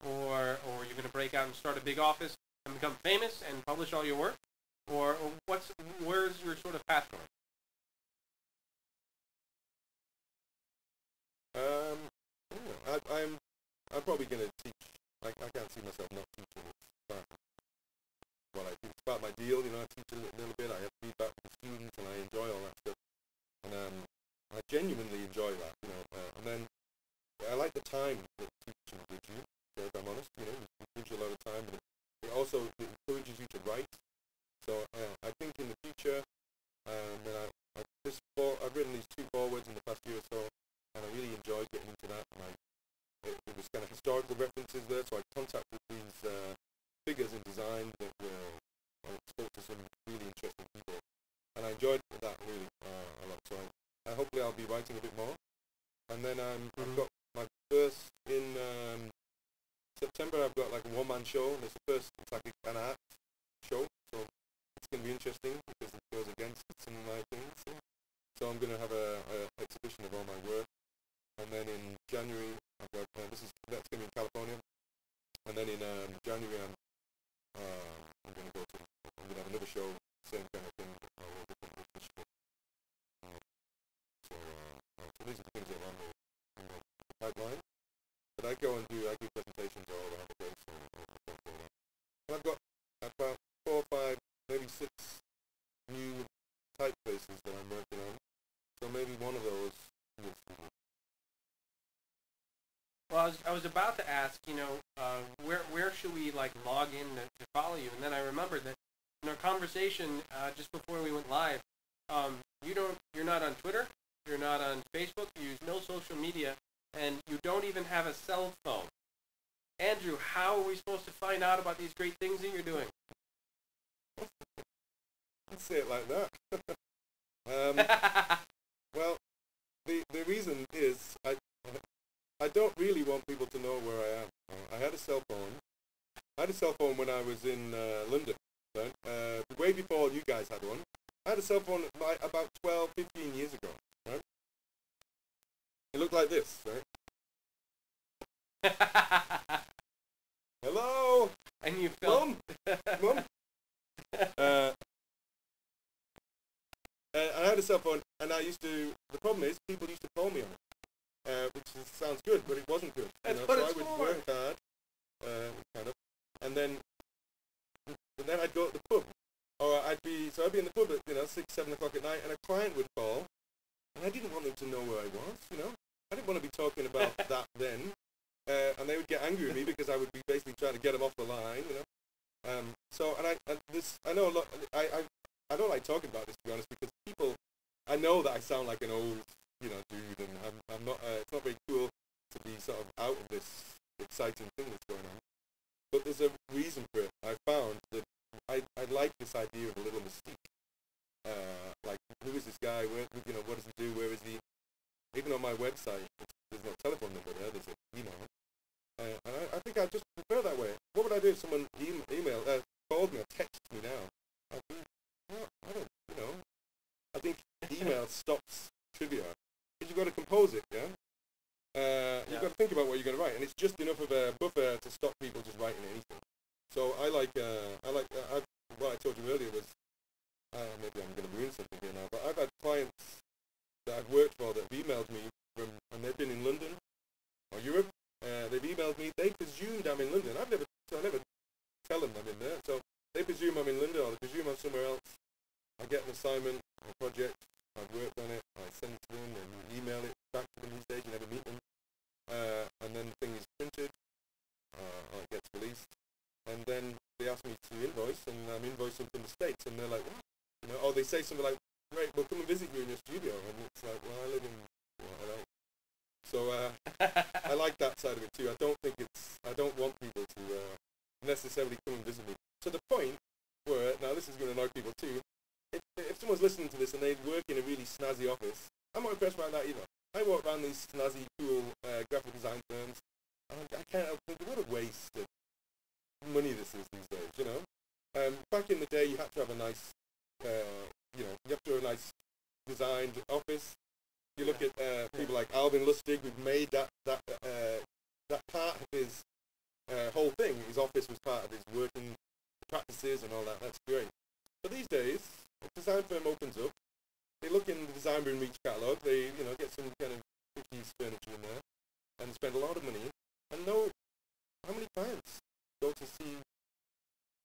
Or you're going to break out and start a big office and become famous and publish all your work? Or where's your sort of path going? I'm probably going to teach. I can't see myself not teaching. It's part of what I do. It's part of my deal, I teach a little bit. I have feedback from students, and I enjoy all that stuff. And I genuinely enjoy that, And then I like the time that teaching gives you, if I'm honest. It gives you a lot of time, but it also encourages you to write. So I think in the future, I've written these 2 forwards in the past year or so, and I really enjoyed getting into that. And it was kind of historical references there, so I contacted these figures in design that I spoke to some really interesting people, and I enjoyed that really a lot. So hopefully I'll be writing a bit more, and then I've got my first in September. I've got like a one-man show, and it's like an art show, so it's going to be interesting because it goes against some of my things. So I'm going to have a exhibition of all my work, and then in January I've got that's going to be in California, and then in January I'm going to have another show, same kind of thing, all over Michigan. So these are the things that are on the pipeline. But I give presentations all around the place, and I've got about 4 or 5, maybe 6 new typefaces that I'm working on. So maybe one of those is. Well, I was about to ask, where should we log in to follow you? And then I remembered that in our conversation just before we went live, you're not on Twitter, you're not on Facebook, you use no social media, and you don't even have a cell phone. Andrew, how are we supposed to find out about these great things that you're doing? Let's say it like that. Well, the reason is I don't really want people to know where I am. I had a cell phone. I had a cell phone when I was in London, right? Way before you guys had one. I had a cell phone about 12, 15 years ago, right? It looked like this, right? Hello? And you filmed. Mom? I had a cell phone, and the problem is, people used to call me on it, which sounds good, but it wasn't good. That's so what I it's would for. work hard, kind of, and then And then I'd go to the pub, or I'd be in the pub at 6, 7 o'clock at night, and a client would call, and I didn't want them to know where I was. I didn't want to be talking about that then, and they would get angry with me because I would be basically trying to get them off the line. I know a lot. I don't like talking about this, to be honest, because I know that I sound like an old dude, and I'm not. It's not very cool to be sort of out of this exciting thing that's going on. But there's a reason for it. I found that I like this idea of a little mystique. Like, who is this guy? Where, what does he do? Where is he? Even on my website, there's no telephone number there. There's an email. And I think I just prefer that way. What would I do if someone called me or texted me now? I don't. I think email stops trivia. Because you've got to compose it, yeah? You've got to think about what you're going to write, and it's just enough of a buffer to stop people just writing anything. So what I told you earlier was, maybe I'm going to ruin something here now, but I've had clients that I've worked for that have emailed me and they've been in London or Europe. They've emailed me. They presumed I'm in London. I never tell them I'm in there. So they presume I'm in London, or they presume I'm somewhere else. I get an assignment, a project. I've worked on it. I send it to them and email it back to them these days. You never meet them. And then the thing is printed, or it gets released. And then they ask me to invoice, and I'm invoicing from the States. And they're like, what? Or they say something like, great, we'll come and visit you in your studio. And it's like, well, I live in LA. So I like that side of it too. I don't want people to necessarily come and visit me. To the point where, now this is going to annoy people too, if someone's listening to this and they work in a really snazzy office, I'm not impressed by that either. I walk around these snazzy, cool graphic design firms, and I can't help thinking, what a waste of money this is these days, Back in the day, you had to have a nice, you have to have a nice designed office. You look at people like Alvin Lustig, who've made that part of his whole thing. His office was part of his working practices and all that. That's great. But these days, a design firm opens up. They look in the Design Room Reach catalogue. They get some kind of 50s furniture in there and spend a lot of money. And know how many clients go to see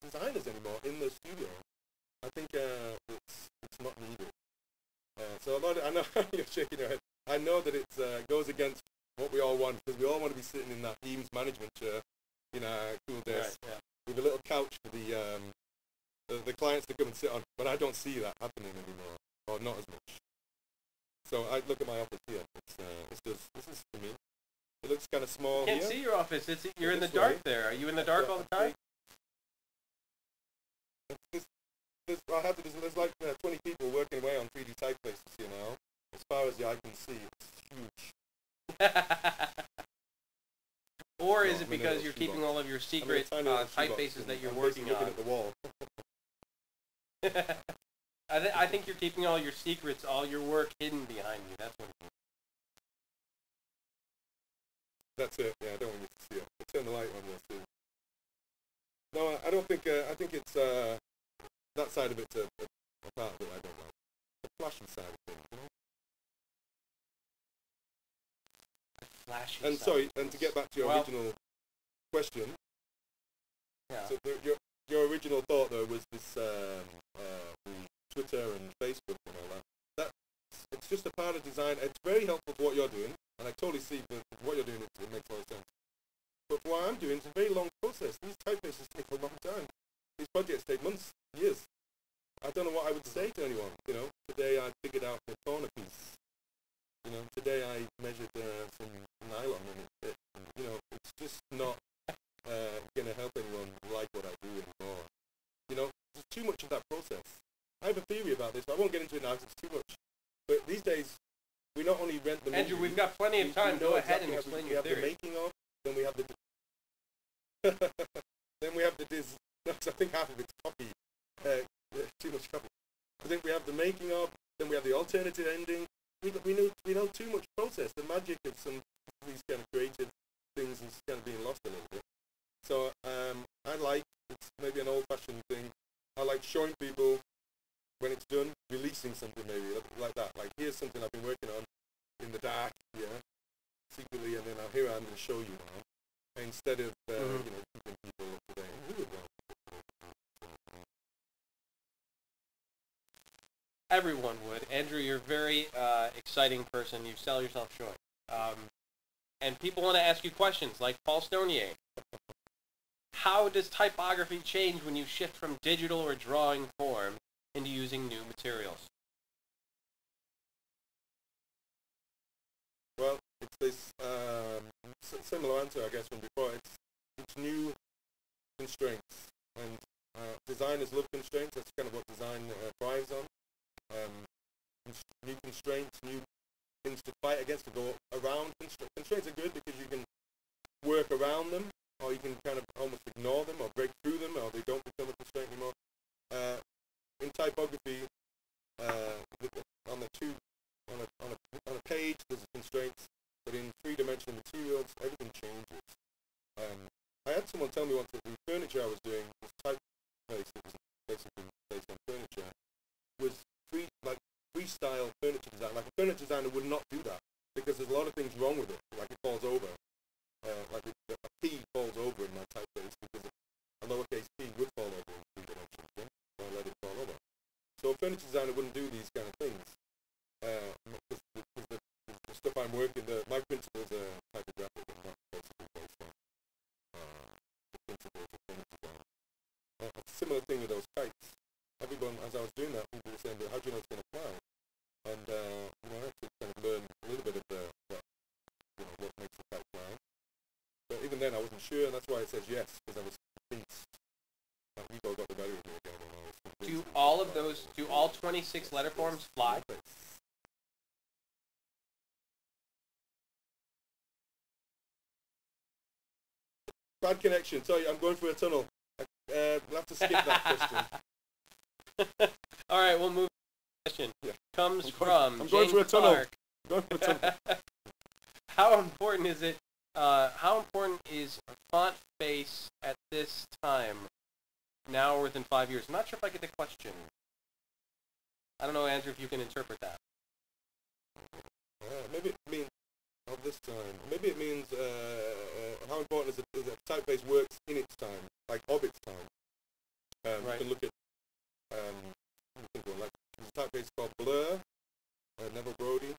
designers anymore in the studio. I think it's not needed. So a lot of, I know you're shaking your head. I know that it goes against what we all want, because we all want to be sitting in that Eames management chair, cool desk, with a little couch for the clients to come and sit on. But I don't see that happening anymore, or not as much. So I look at my office here. This is for me. It looks kind of small. Can't here. see your office. You're in the dark there. Are you in the dark all the time? There's like 20 people working away on 3D typefaces here now. As far as the eye can see, it's huge. Or is it because you're keeping all of your secret typefaces that you're working on? Looking at the wall. I think you're keeping all your secrets, all your work hidden behind you. That's what it is. That's it. Yeah, I don't want you to see it. I'll turn the light on there too. No, I don't think. I think it's that side of it's a part of it I don't like. The flashy side of things, The flashy and side. sorry, and to get back to your original question. Yeah. So your original thought though was this the Twitter and Facebook and all that. It's just a part of design. It's very helpful for what you're doing, and I totally see that what you're doing. It makes a lot of sense. But for what I'm doing, it's a very long process. These typefaces take a long time. These projects take months, years. I don't know what I would say to anyone. Today I figured out the corner piece. Today I measured some nylon, and it's just not going to help anyone like what I do anymore. There's too much of that process. I have a theory about this, but I won't get into it now because it's too much. But these days, we not only rent the movie... Andrew, we've got plenty of time. Go ahead and explain your theory. We have the making of, then we have the... then we have the... I think half of it's copy. Too much copy. I think we have the making of, then we have the alternative ending. We know too much process. The magic of some of these kind of creative things is kind of being lost a little bit. So it's maybe an old-fashioned thing. I like showing people when it's done, releasing something maybe like that. Like, here's something I've been working on in the dark, secretly, and then here I'm going to show you now. Instead of keeping people up to date. Who would want Everyone would. Andrew, you're a very exciting person. You sell yourself short. And people want to ask you questions, like Paul Stonier. How does typography change when you shift from digital or drawing form into using new materials? Well, it's this similar answer, I guess, from before. It's new constraints, and designers love constraints. That's kind of what design thrives on. New constraints, new things to fight against, to go around. Constraints are good because you can work around them, or you can kind of almost ignore them, or break through them, or they don't become a constraint anymore. In typography, on a page, there's constraints, but in three-dimensional materials, everything changes. I had someone tell me once that the furniture I was doing, this typeface that was basically based on furniture, was freestyle furniture design. Like a furniture designer would not do that because there's a lot of things wrong with it. Like it falls over, like a P falls over in my typeface because a lowercase p would fall over in three dimensions. Yeah? So I let it fall over. So a furniture designer wouldn't do these kind of things. Because the stuff I'm working, my principles are typographic and not basically based on the principles of furniture design. A similar thing with those kites. Everyone, as I was doing that, people were saying, "But how do you know it's going to fly?" And I had to kind of learn a little bit of what makes the kite fly. But even then, I wasn't sure, and that's why it says yes, because I was convinced. Ego got the better of me again, and I was convinced. Do all 26 letter forms fly? Bad connection. Sorry, I'm going through a tunnel. We'll have to skip that question. All right, we'll move. Question comes from I'm going James through a tunnel. Clark. I'm going through a tunnel. How important is it? How important is font face at this time? Now or within 5 years? I'm not sure if I get the question. I don't know, Andrew, if you can interpret that. Maybe it means of this time. Maybe it means how important is it that typeface works in its time, like of its time. Right. You can look at there's a typeface called Blur, Neville Brody,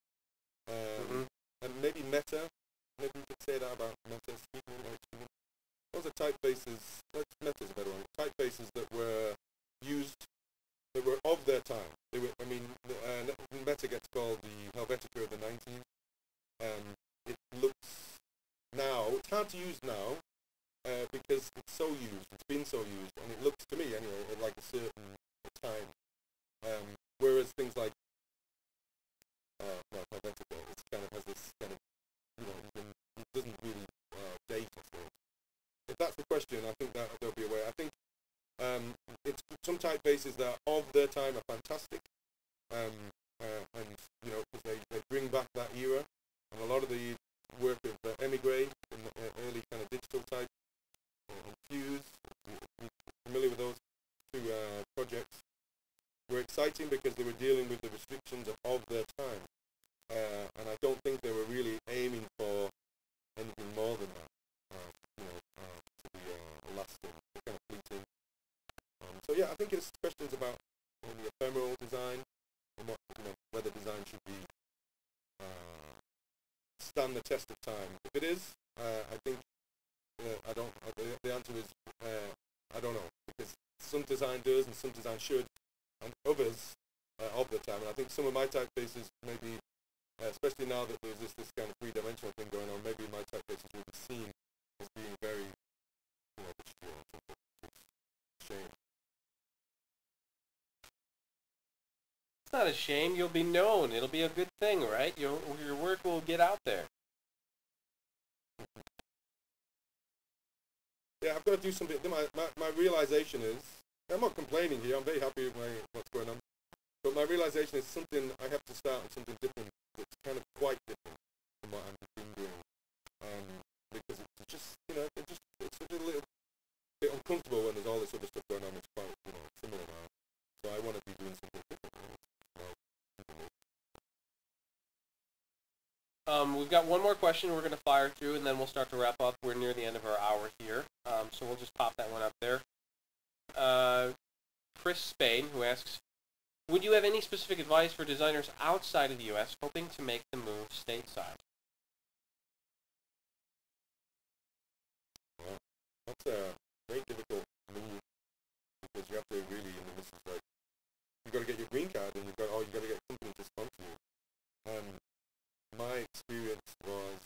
and maybe Meta. Maybe you could say that about Meta. Those are typefaces. Meta's a better one. Typefaces that were used, that were of their time. They were. Meta gets called the Helvetica of the 90s. It looks now. It's hard to use now because it's so used. It's been so used, and it looks to me anyway like a certain time. Whereas things like Helvetica, it kind of has this kind of it doesn't really date, I suppose. If that's the question, I think that there'll be a way. I think it's some typefaces that are of their time are fantastic, and because they bring back that era, and a lot of the work of Emigre in the early kind of digital type, and Fuse, you're familiar with those two projects, were exciting because they were dealing with the restrictions of their time, and I don't think they were really aiming for anything more than that. To be lasting, kind of fleeting. So yeah, I think it's questions about the ephemeral design and whether design should be stand the test of time. If it is, I think I don't. The answer is I don't know, because some design does and some design should, and others of the time. And I think some of my typefaces maybe, especially now that there's this kind of three-dimensional thing going on, maybe my typefaces will be seen as being very shame. It's not a shame. You'll be known. It'll be a good thing, right? Your work will get out there. Yeah, I've got to do something. My realization is, I'm not complaining here. I'm very happy with what's going on. But my realization is something I have to start with something different. It's kind of quite different from what I've been doing. Because it's just, it's a little bit uncomfortable when there's all this other stuff going on. It's quite, similar now. So I want to be doing something different. We've got one more question we're going to fire through, and then we'll start to wrap up. We're near the end of our hour here, so we'll just pop that one up there. Chris Spain, who asks, Would you have any specific advice for designers outside of the U.S. hoping to make the move stateside? Wow. That's a very difficult move because you have to really, this is like, you've got to get your green card and you've got to get companies to sponsor you. My experience was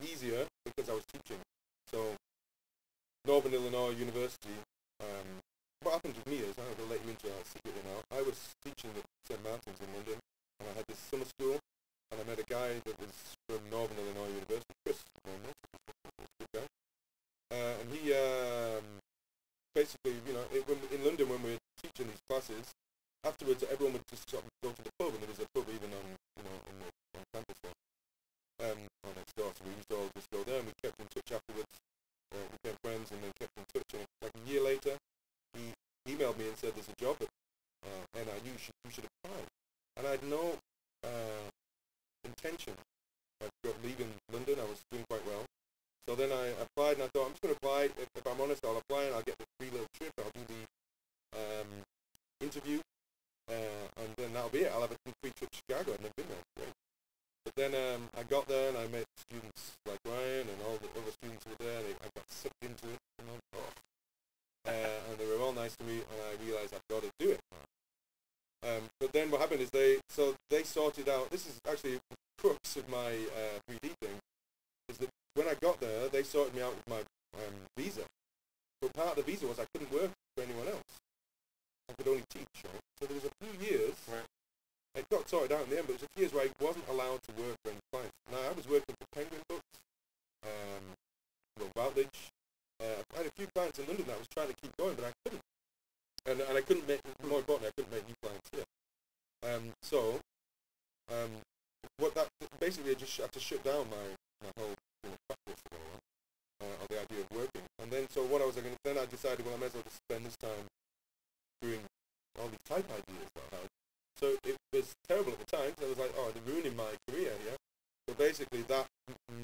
easier because I was teaching. So, Northern Illinois University, what happened with me is, I'm going to let you into a secret now, I was teaching at St. Martin's in London, and I had this summer school, and I met a guy that was from Northern Illinois University, Chris, good guy. And he basically, in London when we were teaching these classes, afterwards everyone would just sort of go to the pub, and there was a pub even on campus there, or next door, so we used to all just go there, and we kept in touch afterwards. We became friends and then kept in touch, and like a year later, he emailed me and said there's a job at NIU, you should apply. And I had no intention of leaving London. I was doing quite well. So then I applied, and I thought, I'm just going to apply. If I'm honest, I'll apply, and I'll get the free little trip. I'll do the interview, and then that'll be it. I'll have a free trip to Chicago. I've never been there. Great. But then I got there, and I met students like Ryan and all the other students who were there, and I got sucked into it. And they were all nice to me, and I realized I've got to do it. But then what happened is they sorted out, this is actually the crux of my 3D thing, is that when I got there, they sorted me out with my visa. But part of the visa was I couldn't work for anyone else. I could only teach, right? So there was a few years, right. It got sorted out in the end, but it was a few years where I wasn't allowed to work for any clients. Now, I was working for Penguin Books, Routledge. I had a few clients in London that I was trying to keep going, but I couldn't. And I couldn't make, more importantly, I couldn't make new clients here. Basically I just had to shut down my whole practice or the idea of working. And then, so what I was going to, then I decided, well, I may as well just spend this time doing all these type ideas that I had. So it was terrible at the time, because I was like, oh, they're ruining my career, yeah? So basically that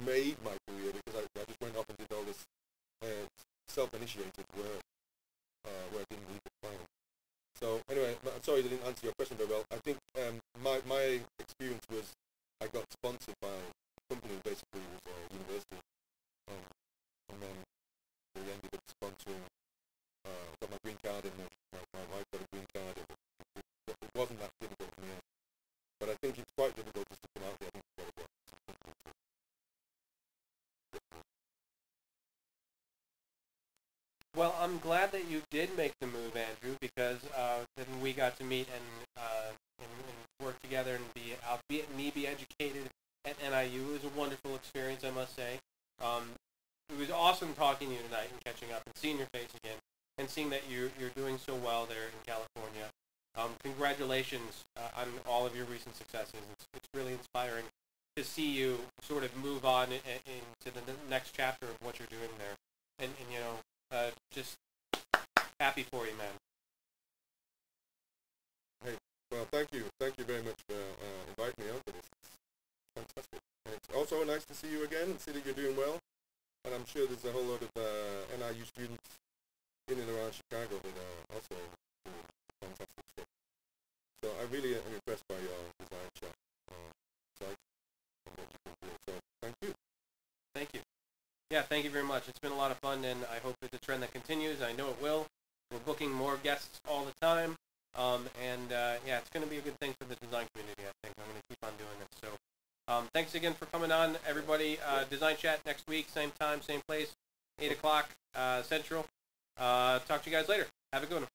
made my career, because I just went off and did all this self-initiated work where I didn't leave the client. So anyway, I'm sorry I didn't answer your question very well. I think my experience was I got sponsored by a company, basically it was a university, and then we ended up sponsoring, got my green card, and my wife got a green card. It wasn't that difficult for me, but I think it's quite difficult just to come out there. I think you've got to get Well, I'm glad that you did make the move, Andrew, because then we got to meet and work together and be educated at NIU. It was a wonderful experience, I must say. It was awesome talking to you tonight and catching up and seeing your face again and seeing that you're doing so well there in California. Congratulations on all of your recent successes. It's really inspiring to see you sort of move on into the next chapter of what you're doing there. And just happy for you, man. Hey, well, thank you very much for inviting me on to this. It's fantastic. And it's also nice to see you again and see that you're doing well. And I'm sure there's a whole lot of NIU students in and around Chicago that are also doing fantastic stuff. So I really am impressed by your DesignChat site and what you can do. So thank you. Thank you. Yeah, thank you very much. It's been a lot of fun, and I hope it's a trend that continues. I know it will. We're booking more guests all the time, yeah, it's going to be a good thing for the design community, I think. I'm going to keep on doing this. So thanks again for coming on, everybody. DesignChat next week, same time, same place, 8 o'clock Central. Talk to you guys later. Have a good one.